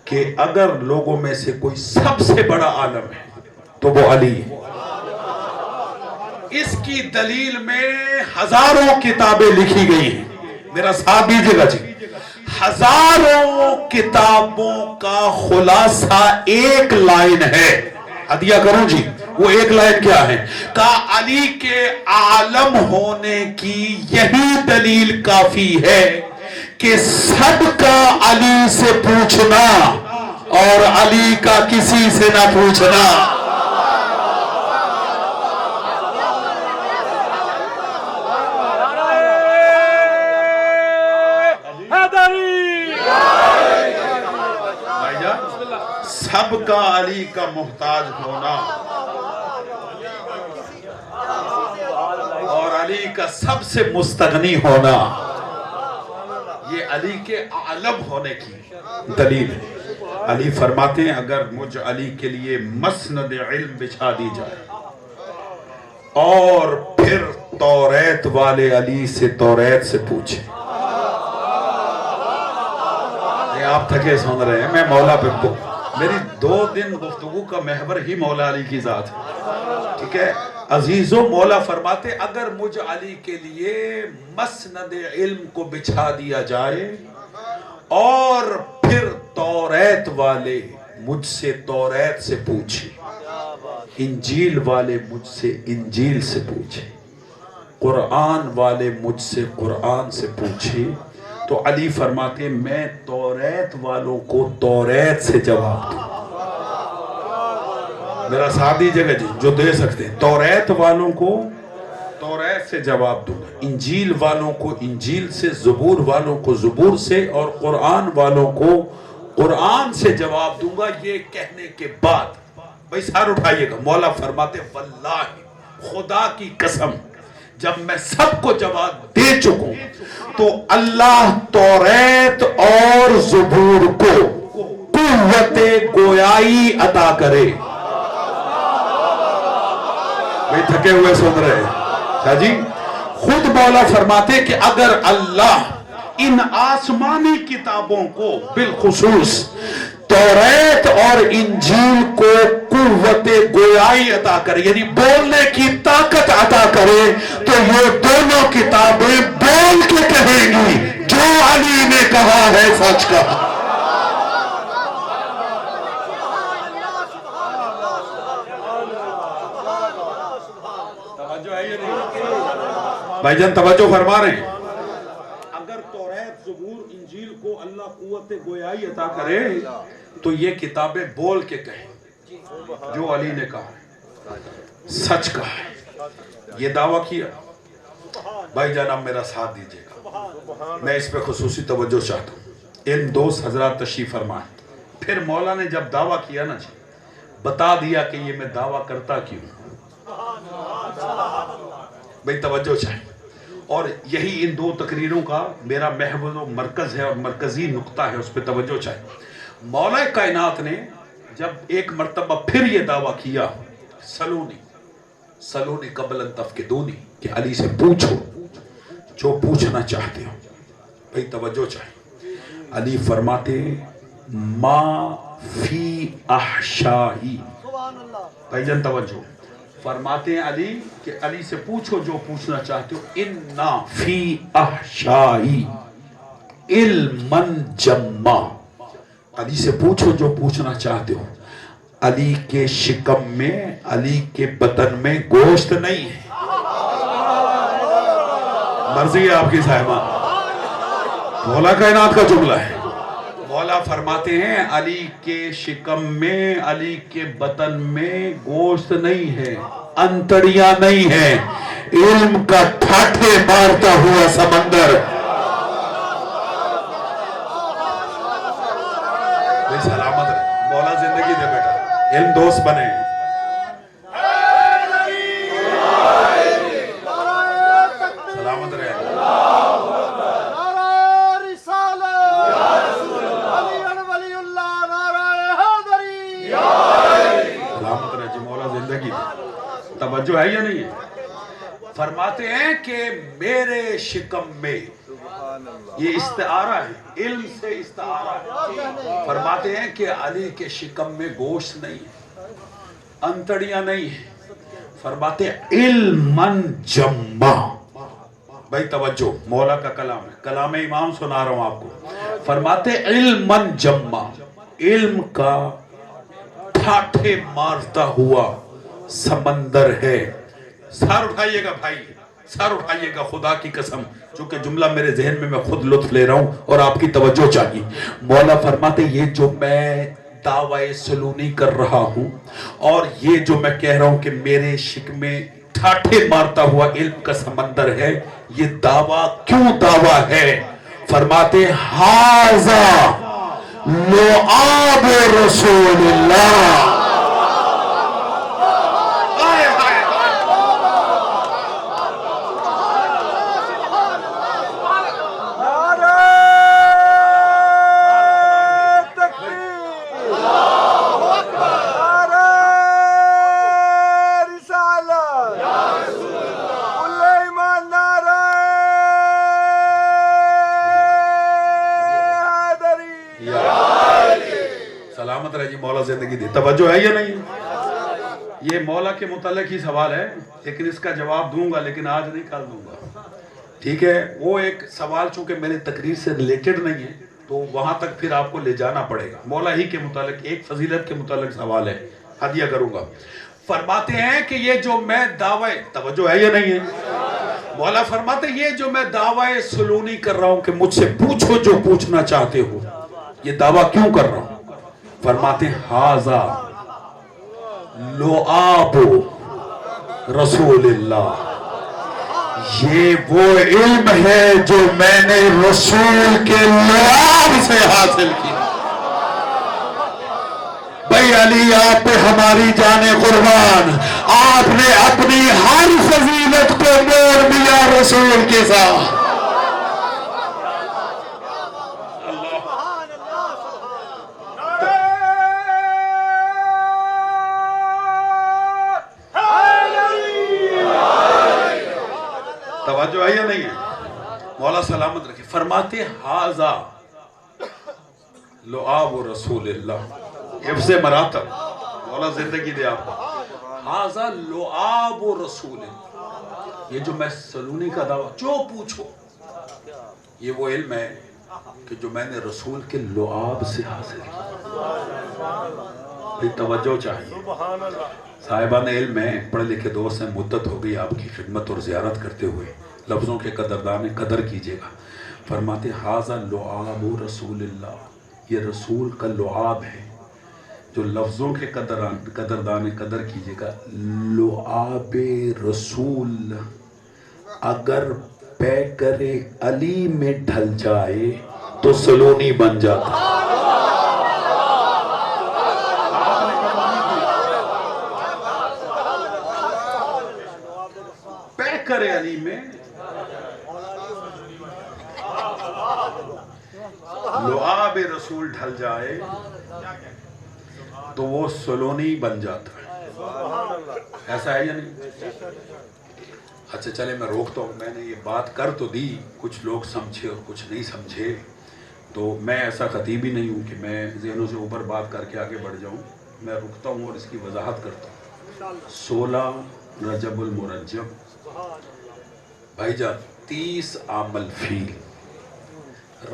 کہ اگر لوگوں میں سے کوئی سب سے بڑا عالم ہے تو وہ علی ہے. اس کی دلیل میں ہزاروں کتابیں لکھی گئی ہیں. میرا ساتھ دیجیے گا جی. ہزاروں کتابوں کا خلاصہ ایک لائن ہے. عدیہ کروں جی، وہ ایک لائن کیا ہے؟ کہا علی کے عالم ہونے کی یہی دلیل کافی ہے کہ سب کا علی سے پوچھنا اور علی کا کسی سے نہ پوچھنا. سب کا علی کا محتاج ہونا اور علی کا سب سے مستغنی ہونا، یہ علی کے عالم ہونے کی دلیل ہے. علی فرماتے ہیں اگر مجھ علی کے لیے مسند علم بچھا دی جائے اور پھر توریت والے علی سے توریت سے پوچھیں. آپ تھکے سن رہے ہیں، میں مولا پہ میری 2 دن گفتگو کا محور ہی مولا علی کی ذات ہے. ٹھیک ہے عزیزوں، مولا فرماتے اگر مجھ علی کے لیے مسند علم کو بچھا دیا جائے اور پھر توریت والے مجھ سے توریت سے پوچھیں، انجیل والے مجھ سے انجیل سے پوچھیں، قرآن والے مجھ سے قرآن سے پوچھیں، تو علی فرماتے ہیں میں توریت والوں کو توریت سے جواب دوں. میرا ساتھ دیجیے گا جی، جو دے سکتے ہیں. توریت والوں کو توریت سے جواب دوں گا، انجیل والوں کو انجیل سے، زبور والوں کو زبور سے، اور قرآن والوں کو قرآن سے جواب دوں گا. یہ کہنے کے بعد بھائی سار اٹھائیے گا. مولا فرماتے واللہ خدا کی قسم جب میں سب کو جواب دے چکوں تو اللہ توریت اور زبور کو قوت گویائی عطا کرے. بھئی تھکے ہوئے سن رہے ہیں شاہ جی. خود مولا فرماتے کہ اگر اللہ ان آسمانی کتابوں کو بالخصوص توریت اور انجیل کو قوت گویائی عطا کرے، یعنی بولنے کی طاقت عطا کرے، تو یہ دونوں کتابیں بول کے کہیں گی جو علی نے کہا ہے سچ کہا. بھائی جان توجہ فرما رہے ہیں. اگر توریت زبور انجیل کو اللہ قوت گویائی عطا کرے تو یہ کتابیں بول کے کہیں جو علی نے کہا سچ کہا ہے. یہ دعویٰ کیا. بھائی جان اب میرا ساتھ دیجئے گا، میں اس پہ خصوصی توجہ چاہتا ہوں. ان دوست حضرات تشریف فرمائیں. پھر مولا نے جب دعویٰ کیا نا جی، بتا دیا کہ یہ میں دعویٰ کرتا کیوں. بھئی توجہ چاہیے. اور یہی ان 2 تقریروں کا میرا محور و مرکز ہے اور مرکزی نقطہ ہے، اس پہ توجہ چاہیے. مولا کائنات نے جب ایک مرتبہ پھر یہ دعویٰ کیا سلونی قبل ان تفقدونی، کہ علی سے پوچھو جو پوچھنا چاہتے ہو. بھئی توجہ چاہیے. علی فرماتے ما فی احشائی. بھائی جان توجہ فرماتے ہیں علی کہ علی سے پوچھو جو پوچھنا چاہتے ہو. انا فی احشائی علما جما. علی سے پوچھو جو پوچھنا چاہتے ہو. علی کے شکم میں، علی کے بدن میں گوشت نہیں ہے، مرضی ہے آپ کی صاحبہ. مولا کائنات کا جملہ ہے. مولا فرماتے ہیں علی کے شکم میں، علی کے بطن میں گوشت نہیں ہے، انتڑیاں نہیں ہیں، علم کا ٹھاٹھے مارتا ہوا سمندر. بے سلامت رہے، مولا زندگی دے بیٹا، علم دوست بنے. سلامت رہے. سلامت رہے جی. مولا زندگی دے. توجہ ہے یا نہیں ہے؟ فرماتے ہیں کہ میرے شکم میں، یہ استعارہ ہے، علم سے استعارہ ہے. فرماتے ہیں کہ علی کے شکم میں گوشت نہیں ہے، انتڑیاں نہیں ہیں. فرماتے ہیں علماً جمع. بھائی توجہ، مولا کا کلام ہے، کلام امام سنا رہا ہوں آپ کو. فرماتے ہیں علماً جمع، علم کا ٹھاٹھے مارتا ہوا سمندر ہے. سر اٹھائیے گا بھائی، سر اٹھائیے گا خدا کی قسم، چونکہ جملہ میرے ذہن میں خود لطف لے رہا ہوں اور آپ کی توجہ چاہیے. مولا فرماتے یہ جو میں دعوی سلونی کر رہا ہوں اور یہ جو میں کہہ رہا ہوں کہ میرے شکم میں ٹھاٹھے مارتا ہوا علم کا سمندر ہے، یہ دعویٰ کیوں دعویٰ ہے؟ فرماتے ھذا لعاب رسول اللہ. سلامت رہے جی. مولا زندگی دی. توجہ ہے یا نہیں؟ یہ مولا کے متعلق ہی سوال ہے، لیکن اس کا جواب دوں گا، لیکن آج نہیں، کل دوں گا. ٹھیک ہے؟ وہ ایک سوال چونکہ میرے تقریر سے ریلیٹڈ نہیں ہے تو وہاں تک پھر آپ کو لے جانا پڑے گا. مولا ہی کے متعلق ایک فضیلت کے متعلق سوال ہے، ہدیہ کروں گا. فرماتے ہیں کہ یہ جو میں دعوی، توجہ ہے یا نہیں ہے؟ مولا فرماتے ہیں یہ جو میں دعوی سلونی کر رہا ہوں کہ مجھ سے پوچھو جو پوچھنا چاہتے ہو، یہ دعویٰ کیوں کر رہا ہوں؟ فرماتے ہیں ھذا لعاب رسول اللہ. یہ وہ علم ہے جو میں نے رسول کے لعاب سے حاصل کیا. بھائی علی آپ پہ ہماری جان قربان، آپ نے اپنی ہر فضیلت کو موڑ دیا رسول کے ساتھ. توجہ ہے یا نہیں ہے؟ مولا سلامت رکھے. فرماتے ھذا لعاب رسول اللہ. حفظ مراتب. مولا زندگی دے آپ کو. ھذا لعاب رسول اللہ. یہ جو میں سلونی کا دعویٰ، جو پوچھو، یہ وہ علم ہے کہ جو میں نے رسول کے لعاب سے حاصل کیا. پھر توجہ چاہیے. صاحبان علم ہیں، پڑھے لکھے دوست ہیں، مدت ہو گئی آپ کی خدمت اور زیارت کرتے ہوئے. لفظوں کے قدردان قدر کیجئے گا. فرماتے ھذا لعاب رسول اللہ. یہ رسول کا لعاب ہے جو لفظوں کے قدردان قدر کیجئے گا. لعاب رسول اگر پیکر علی میں ڈھل جائے تو سلونی بن جاتا. پیکر علی میں لعاب رسول ڈھل جائے تو وہ سلونی بن جاتا ہے. ایسا ہے یا نہیں؟ اچھا چلے میں روکتا ہوں. میں نے یہ بات کر تو دی، کچھ لوگ سمجھے اور کچھ نہیں سمجھے، تو میں ایسا خطیب ہی نہیں ہوں کہ میں ذہنوں سے اوپر بات کر کے آگے بڑھ جاؤں. میں رکتا ہوں اور اس کی وضاحت کرتا ہوں. 16 رجب المرجب بھائی جان 30 عام الفیل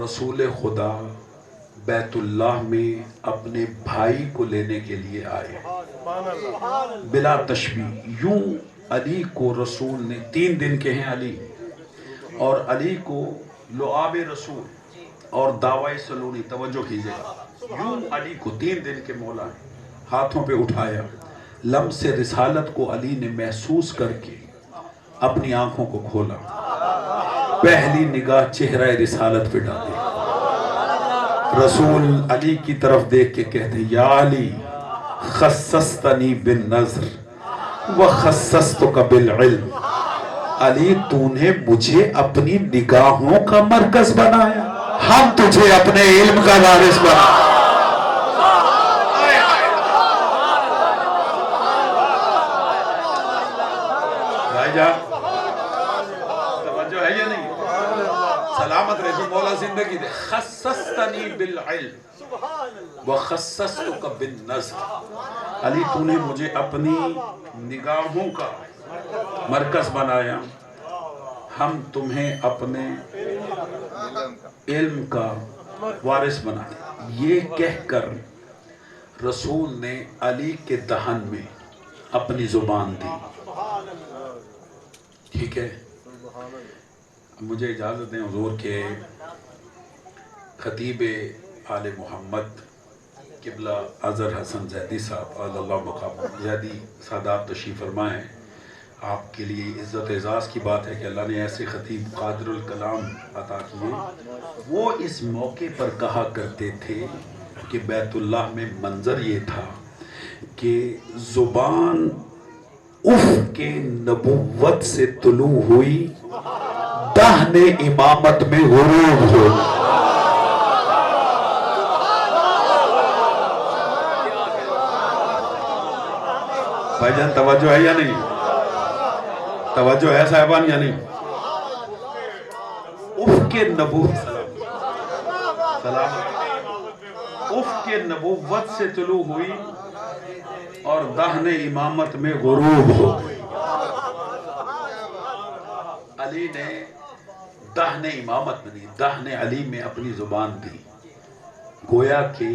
رسول خدا بیت اللہ میں اپنے بھائی کو لینے کے لیے آئے بلا تشبیہ. یوں علی کو رسول نے 3 دن کے ہیں علی، اور علی کو لعاب رسول اور دعوی سلونی، توجہ کیجئے، یوں علی کو 3 دن کے مولا ہیں ہاتھوں پہ اٹھایا، لمس رسالت کو علی نے محسوس کر کے اپنی آنکھوں کو کھولا، پہلی نگاہ چہرہ رسالت پہ ڈالی، رسول علی کی طرف دیکھ کے کہتے یا علی خصصتنی بالنظر وخصصتک بالعلم، علی تو نے مجھے اپنی نگاہوں کا مرکز بنایا، ہم تجھے اپنے علم کا وارث بنا۔ بھائی جان توجہ ہے یا نہیں؟ سلامت رہے مولا زندگی دے۔ خصصتنی بالعلم وخصصتک بالنظر، علی تو نے مجھے اپنی نگاہوں کا مرکز بنایا، ہم تمہیں اپنے علم کا وارث بنایا۔ یہ کہہ کر رسول نے علی کے دہن میں اپنی زبان دی۔ ٹھیک ہے، مجھے اجازت دیں حضور کے خطیب آل محمد قبلہ اظہر حسن زیدی صاحب اللہ مقام زیدی سادات تشریف فرما ہے۔ آپ کے لیے عزت اعزاز کی بات ہے کہ اللہ نے ایسے خطیب قادر الکلام عطا کیے۔ وہ اس موقع پر کہا کرتے تھے کہ بیت اللہ میں منظر یہ تھا کہ زبان اف کے نبوت سے طلوع ہوئی، دہن امامت میں غروب ہو۔ بھائی جان توجہ ہے یا نہیں؟ توجہ ہے صاحبان یا نہیں؟ اف کے نبوت اف کے نبوت سے طلوع ہوئی اور دہن امامت میں غروب ہو گئی۔ علی نے دہن امامت میں نہیں، دہن علی میں اپنی زبان دی، گویا کہ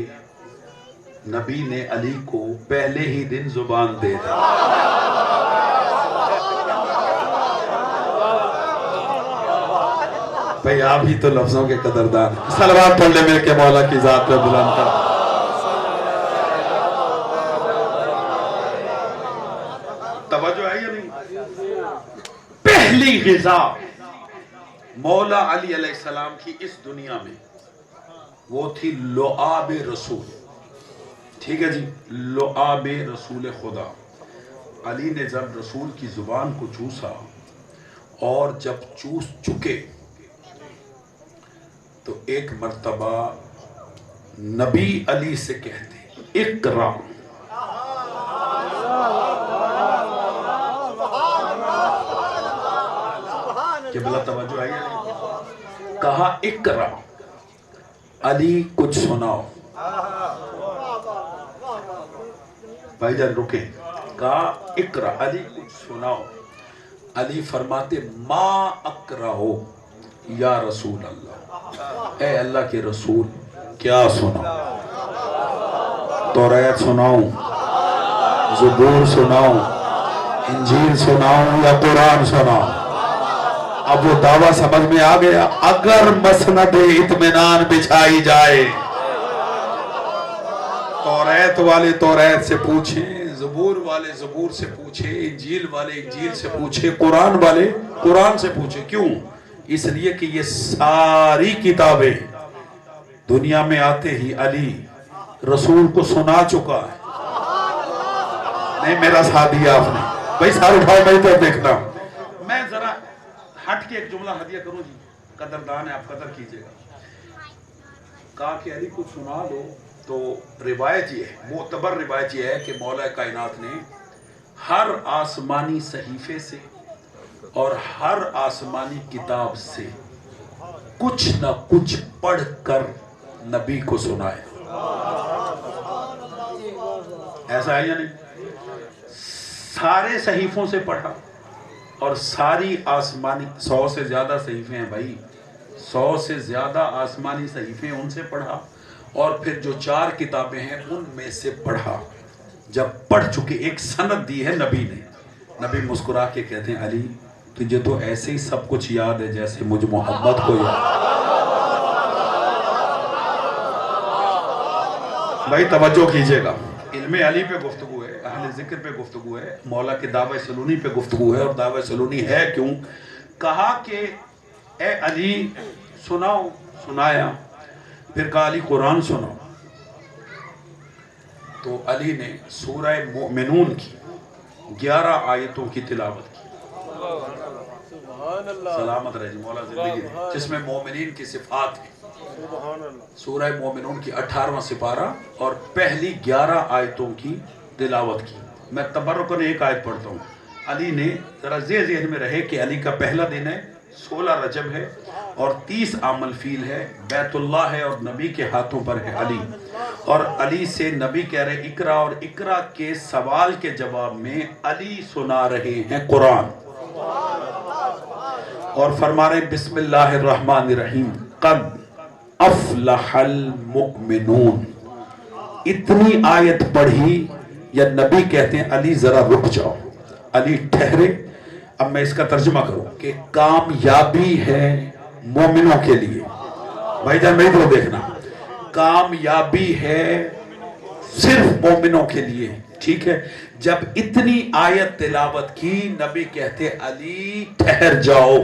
نبی نے علی کو پہلے ہی دن زبان دے دی۔ بھئی آپ ہی تو لفظوں کے قدردان ہیں، صلوات پڑھ لے مل کے مولا کی ذات پہ بلند کر۔ توجہ ہے یا نہیں؟ پہلی غذا مولا علی علیہ السلام کی اس دنیا میں وہ تھی لعاب رسول۔ ٹھیک ہے جی، لعاب رسول خدا۔ علی نے جب رسول کی زبان کو چوسا اور جب چوس چکے تو ایک مرتبہ نبی علی سے کہتے اقرا، قبلہ توجہ ہے یا نہیں؟ کہا اقرا، علی کچھ سناؤ۔ بھائی جان رکیں، کہا اقرا، علی کچھ سناؤ۔ علی فرماتے ما اقرأو یا رسول اللہ، اے اللہ کے رسول کیا سناؤں؟ توریت سناؤں، زبور سناؤں، انجیل سناؤں یا قرآن سناؤں؟ اب وہ دعویٰ سمجھ میں آ گیا، اگر مسند اطمینان بچھائی جائے، توریت والے توریت سے پوچھیں، زبور والے زبور سے پوچھیں، انجیل والے انجیل سے پوچھیں، قرآن والے قرآن سے پوچھیں۔ کیوں؟ اس لیے کہ یہ ساری کتابیں دنیا میں آتے ہی علی رسول کو سنا چکا ہے۔ نہیں میرا ساتھ دیا آپ نے، بھائی سار اٹھاؤ میری طرف دیکھنا۔ میں ذرا ہٹ کے ایک جملہ ہدیہ کروں جی، قدردان ہے آپ قدر کیجئے گا۔ کہا کہ علی کو سنا دو، تو روایت یہ ہے، معتبر روایت یہ ہے کہ مولا کائنات نے ہر آسمانی صحیفے سے اور ہر آسمانی کتاب سے کچھ نہ کچھ پڑھ کر نبی کو سنایا۔ ایسا ہے یا نہیں؟ سارے صحیفوں سے پڑھا اور ساری آسمانی 100 سے زیادہ صحیفے ہیں بھائی، 100 سے زیادہ آسمانی صحیفے ان سے پڑھا، اور پھر جو 4 کتابیں ہیں ان میں سے پڑھا۔ جب پڑھ چکے ایک سند دی ہے نبی نے، نبی مسکرا کے کہتے ہیں علی تجھے تو ایسے ہی سب کچھ یاد ہے جیسے مجھ محمد کو یاد. بھائی توجہ کیجئے گا، علم علی پہ گفتگو ہے، اہل ذکر پہ گفتگو ہے، مولا کے دعوی سلونی پہ گفتگو ہے. اور دعوی سلونی ہے کیوں؟ کہا کہ اے علی سناؤ، سنایا. پھر کہا علی قرآن سناؤ. تو علی نے سورہ مومنون کی 11 آیتوں کی تلاوت کی. سلامت رہے جی مولا زندگی دے، جس میں مومنین کی صفات ہیں. سورہ مومنون کی 18واں سپارہ اور پہلی 11 آیتوں کی تلاوت کی. میں تبرکن ایک آیت پڑھتا ہوں. علی نے ذرا ذہن میں رہے کہ علی کا پہلا دن ہے، 16 رجب ہے اور 30 عام الفیل ہے، بیت اللہ ہے اور نبی کے ہاتھوں پر ہے علی. اور علی سے نبی کہہ رہے اقرا، اور اقرا کے سوال کے جواب میں علی سنا رہے ہیں قرآن اور فرما رہے ہیں بسم اللہ الرحمن الرحیم قد افلح المؤمنون. اتنی آیت پڑھی یا نبی کہتے ہیں علی ذرا رک جاؤ، علی ٹھہرے. اب میں اس کا ترجمہ کروں کہ کامیابی ہے مومنوں کے لیے. بھائی جان میری طرف دیکھنا، کامیابی ہے صرف مومنوں کے لیے. ٹھیک ہے، جب اتنی آیت تلاوت کی نبی کہتے علی ٹھہر جاؤ.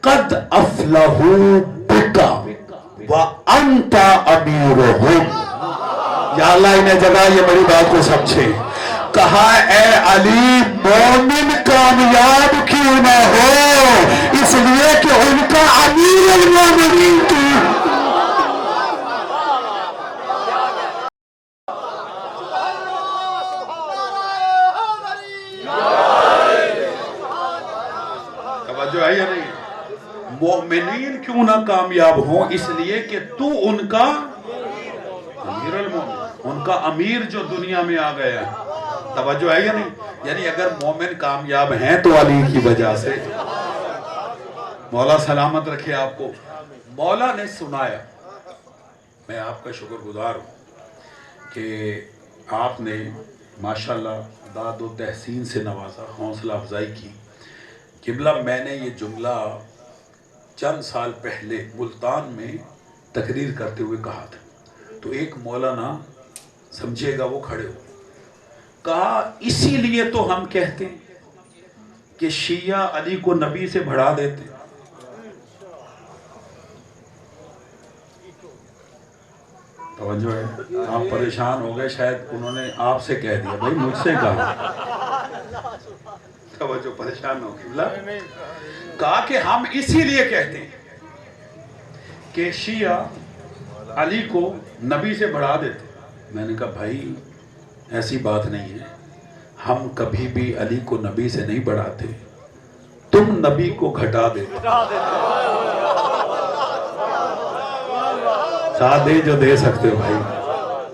قد افلحوا بک وانت امیرہم. یا اللہ انہیں جگہ یہ میری بات کو سمجھے. کہا اے علی مومن کامیاب کیوں نہ ہو؟ اس لیے کہ ان کا امیر المومنین تو. توجہ ہے یا نہیں؟ مومنین کیوں نہ کامیاب ہوں؟ اس لیے کہ تو ان کا امیر المومن، ان کا امیر جو دنیا میں آ گیا. توجہ ہے یا نہیں؟ یعنی اگر مومن کامیاب ہیں تو علی کی وجہ سے. مولا سلامت رکھے آپ کو. مولا نے سنایا. میں آپ کا شکر گزار ہوں کہ آپ نے ماشاءاللہ داد و تحسین سے نوازا، حوصلہ افزائی کی. قبلہ میں نے یہ جملہ چند سال پہلے ملتان میں تقریر کرتے ہوئے کہا تھا. تو ایک مولانا سمجھے گا وہ کھڑے ہو، کہا اسی لیے تو ہم کہتے ہیں کہ شیعہ علی کو نبی سے بڑھا دیتے. توجہ ہے، آپ پریشان ہو گئے شاید انہوں نے آپ سے کہہ دیا، بھائی مجھ سے کہا. توجہ، پریشان ہو گئے. کہا کہ ہم اسی لیے کہتے ہیں کہ شیعہ علی کو نبی سے بڑھا دیتے. میں نے کہا بھائی ایسی بات نہیں ہے، ہم کبھی بھی علی کو نبی سے نہیں بڑھاتے، تم نبی کو گھٹا دیتے. ساتھ دے جو دے سکتے ہو بھائی.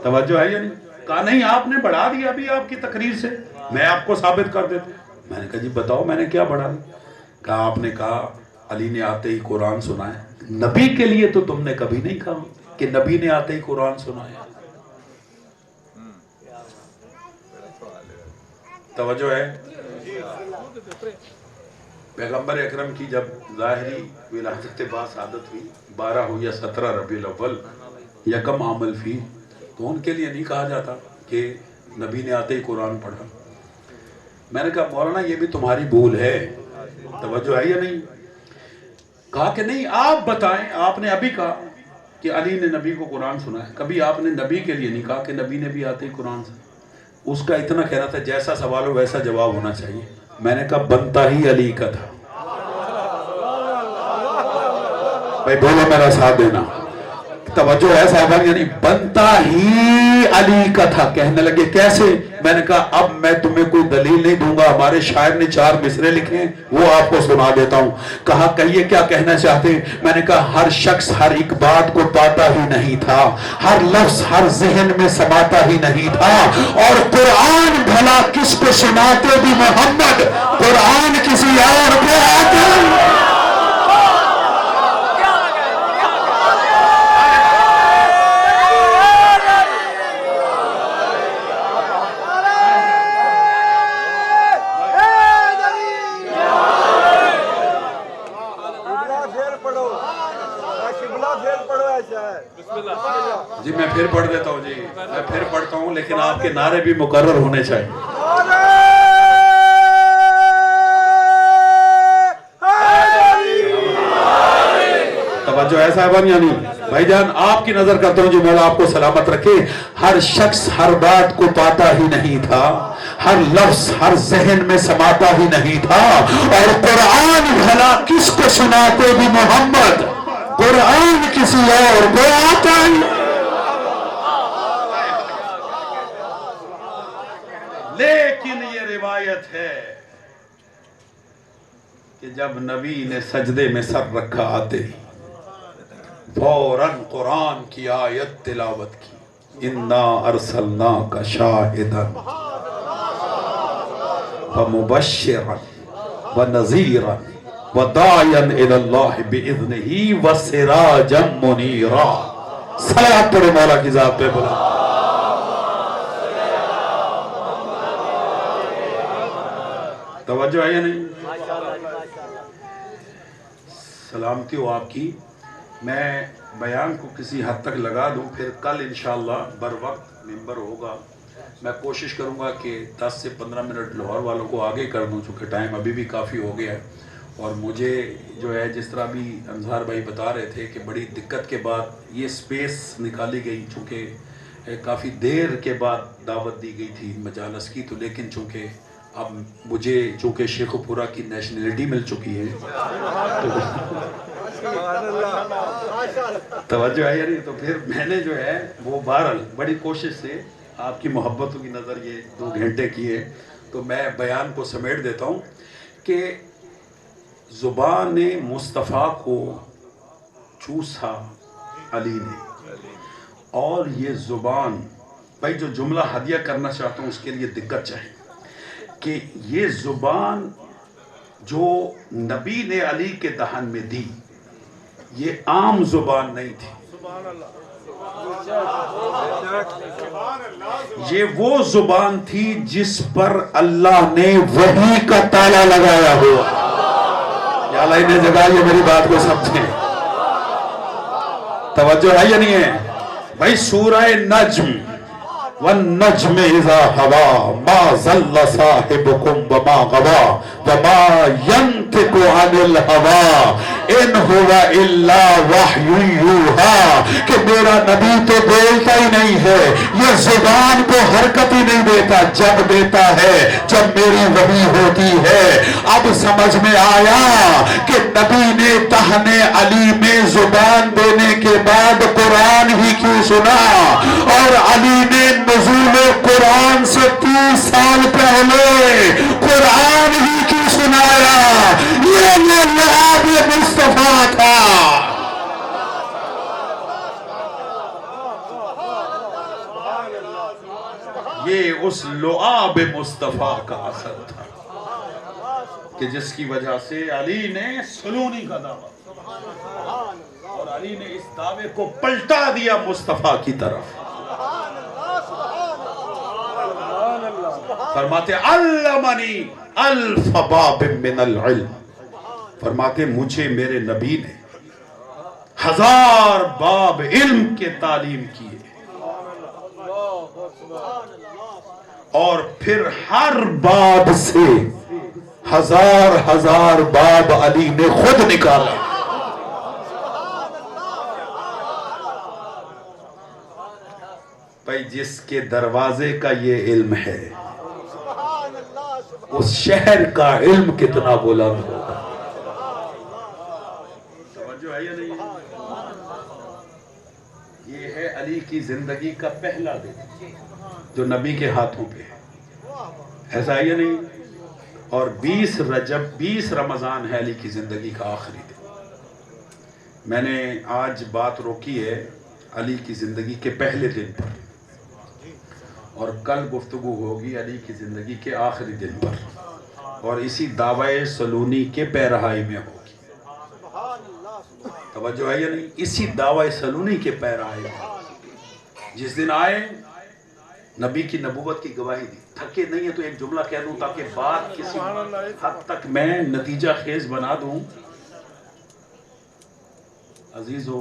توجہ ہے یا نہیں؟ کہا نہیں آپ نے بڑھا دیا ابھی آپ کی تقریر سے، میں آپ کو ثابت کر دیتا. میں نے کہا جی بتاؤ میں نے کیا بڑھا دیا؟ کہا آپ نے کہا علی نے آتے ہی قرآن سنایا. نبی کے لیے تو تم نے کبھی نہیں کہا کہ نبی نے آتے ہی قرآن سنایا. توجہ ہے. پیغمبر اکرم کی جب ظاہری ولادت باسعادت ہوئی، 12 ہو یا 17 ربیع الاول یکم عام الفیل، تو ان کے لیے نہیں کہا جاتا کہ نبی نے آتے ہی قرآن پڑھا. میں نے کہا مولانا یہ بھی تمہاری بھول ہے. توجہ ہے یا نہیں؟ کہا کہ نہیں آپ بتائیں. آپ نے ابھی کہا کہ علی نے نبی کو قرآن سنا ہے، کبھی آپ نے نبی کے لیے نہیں کہا کہ نبی نے بھی آتے ہی قرآن سنا. اس کا اتنا کہنا تھا جیسا سوال ہو ویسا جواب ہونا چاہیے. میں نے کہا بنتا ہی علی کا تھا. بھائی بولو میرا ساتھ دینا. توجہ ہے صاحبان، یعنی بنتا ہی علی کا تھا. کہنے لگے کیسے؟ میں نے کہا اب میں تمہیں کوئی دلیل نہیں دوں گا، ہمارے شاعر نے 4 مصرے لکھے ہیں وہ آپ کو سنا دیتا ہوں. کہا کہیے کیا کہنا چاہتے ہیں؟ میں نے کہا ہر شخص ہر ایک بات کو پاتا ہی نہیں تھا، ہر لفظ ہر ذہن میں سماتا ہی نہیں تھا. اور قرآن بھلا کس کو سناتے بھی محمد، قرآن کسی اور کو آتا. جی میں پھر پڑھ دیتا ہوں، جی میں پھر پڑھتا ہوں، لیکن آپ کے نعرے بھی مقرر ہونے چاہیے۔ توجہ ہے صاحبان، یعنی بھائی جان آپ کی نظر کرتا ہوں، جو مولا آپ کو سلامت رکھے، ہر شخص ہر بات کو پاتا ہی نہیں تھا، ہر لفظ ہر ذہن میں سماتا ہی نہیں تھا، اور قرآن بھلا کس کو سناتے بھی محمد، قرآن کسی اور کو آتا ہی۔ لیکن یہ روایت ہے کہ جب نبی نے سجدے میں سر رکھا آتے ہی فوراً قرآن کی آیت تلاوت کی، اِنَّا أَرْسَلْنَاكَ شَاهِدًا وَمُبَشِّرًا وَنَذِيرًا وَدَاعِيًا إِلَى اللَّهِ بِإِذْنِهِ وَسِرَاجًا مُنِيرًا۔ صلوات پڑھو مولا کی ذات پہ بلا۔ توجہ ہے یا نہیں؟ سلامتی ہو آپ کی۔ میں بیان کو کسی حد تک لگا دوں، پھر کل انشاءاللہ بر وقت ممبر ہوگا۔ میں کوشش کروں گا کہ 10 سے 15 منٹ لاہور والوں کو آگے کر دوں، چونکہ ٹائم ابھی بھی کافی ہو گیا ہے، اور مجھے جو ہے جس طرح بھی انصار بھائی بتا رہے تھے کہ بڑی دقت کے بعد یہ سپیس نکالی گئی، چونکہ کافی دیر کے بعد دعوت دی گئی تھی مجالس کی، تو لیکن چونکہ اب مجھے چونکہ شیخ پورہ کی نیشنلٹی مل چکی ہے، توجہ ہے یعنی، تو پھر میں نے جو ہے وہ بہرحال بڑی کوشش سے آپ کی محبتوں کی نظر یہ 2 گھنٹے کیے، تو میں بیان کو سمیٹ دیتا ہوں کہ زبان مصطفیٰ کو چوسا علی نے، اور یہ زبان، بھائی جو جملہ ہدیہ کرنا چاہتا ہوں اس کے لیے دقت چاہیے کہ یہ زبان جو نبی نے علی کے دہن میں دی، یہ عام زبان نہیں تھی، یہ وہ زبان تھی جس پر اللہ نے وحی کا تالا لگایا ہوا۔ یا اللہ انہیں جگہ یہ میری بات کو سمجھیں، توجہ ہے یا نہیں ہے؟ بھائی سورہ نجم، وَالنَّجْمِ إِذَا هَوَى مَا ضَلَّ صَاحِبُكُمْ وَمَا غَوَى وَمَا يَنْطِقُ عَنِ الْهَوَى إِنْ هُوَ إِلَّا وَحْيٌ يُوحَىٰ، کہ میرا نبی تو بولتا ہی نہیں ہے، یہ زبان کو حرکت ہی نہیں دیتا، جب دیتا ہے جب میری وحی ہوتی ہے۔ اب سمجھ میں آیا کہ نبی نے دہن علی میں زبان دینے کے بعد قرآن ہی کیوں سنا، اور علی نے نزول قرآن سے 30 سال پہلے قرآن ہی کیوں سنایا۔ یہ لعاب مصطفیٰ تھا۔ یہ اس لعاب مصطفیٰ کا اثر تھا کہ جس کی وجہ سے علی نے سلونی کا دعویٰ، اور علی نے اس دعوے کو پلٹا دیا مصطفیٰ کی طرف۔ فرماتے علمنی الف باب من العلم، فرماتے مجھے میرے نبی نے 1000 باب علم کے تعلیم کیے، اور پھر ہر باب سے 1000 باب علی نے خود نکالا۔ بھائی جس کے دروازے کا یہ علم ہے، اس شہر کا علم کتنا بلند ہوگا۔ توجہ ہے یا نہیں؟ یہ ہے علی کی زندگی کا پہلا دن جو نبی کے ہاتھوں پہ ہے، ایسا ہے یا نہیں؟ اور 20 رمضان ہے علی کی زندگی کا آخری دن۔ میں نے آج بات روکی ہے علی کی زندگی کے پہلے دن پر، اور کل گفتگو ہوگی علی کی زندگی کے آخری دن پر، اور اسی دعوی سلونی کے پیرہائی میں ہوگی۔ توجہ ہے یا نہیں؟ اسی دعوی سلونی کے پیرہائی میں جس دن آئے نبی کی نبوت کی گواہی دی۔ تھکے نہیں ہے تو ایک جملہ کہہ دوں تاکہ بات کسی حد تک میں نتیجہ خیز بنا دوں۔ عزیزو،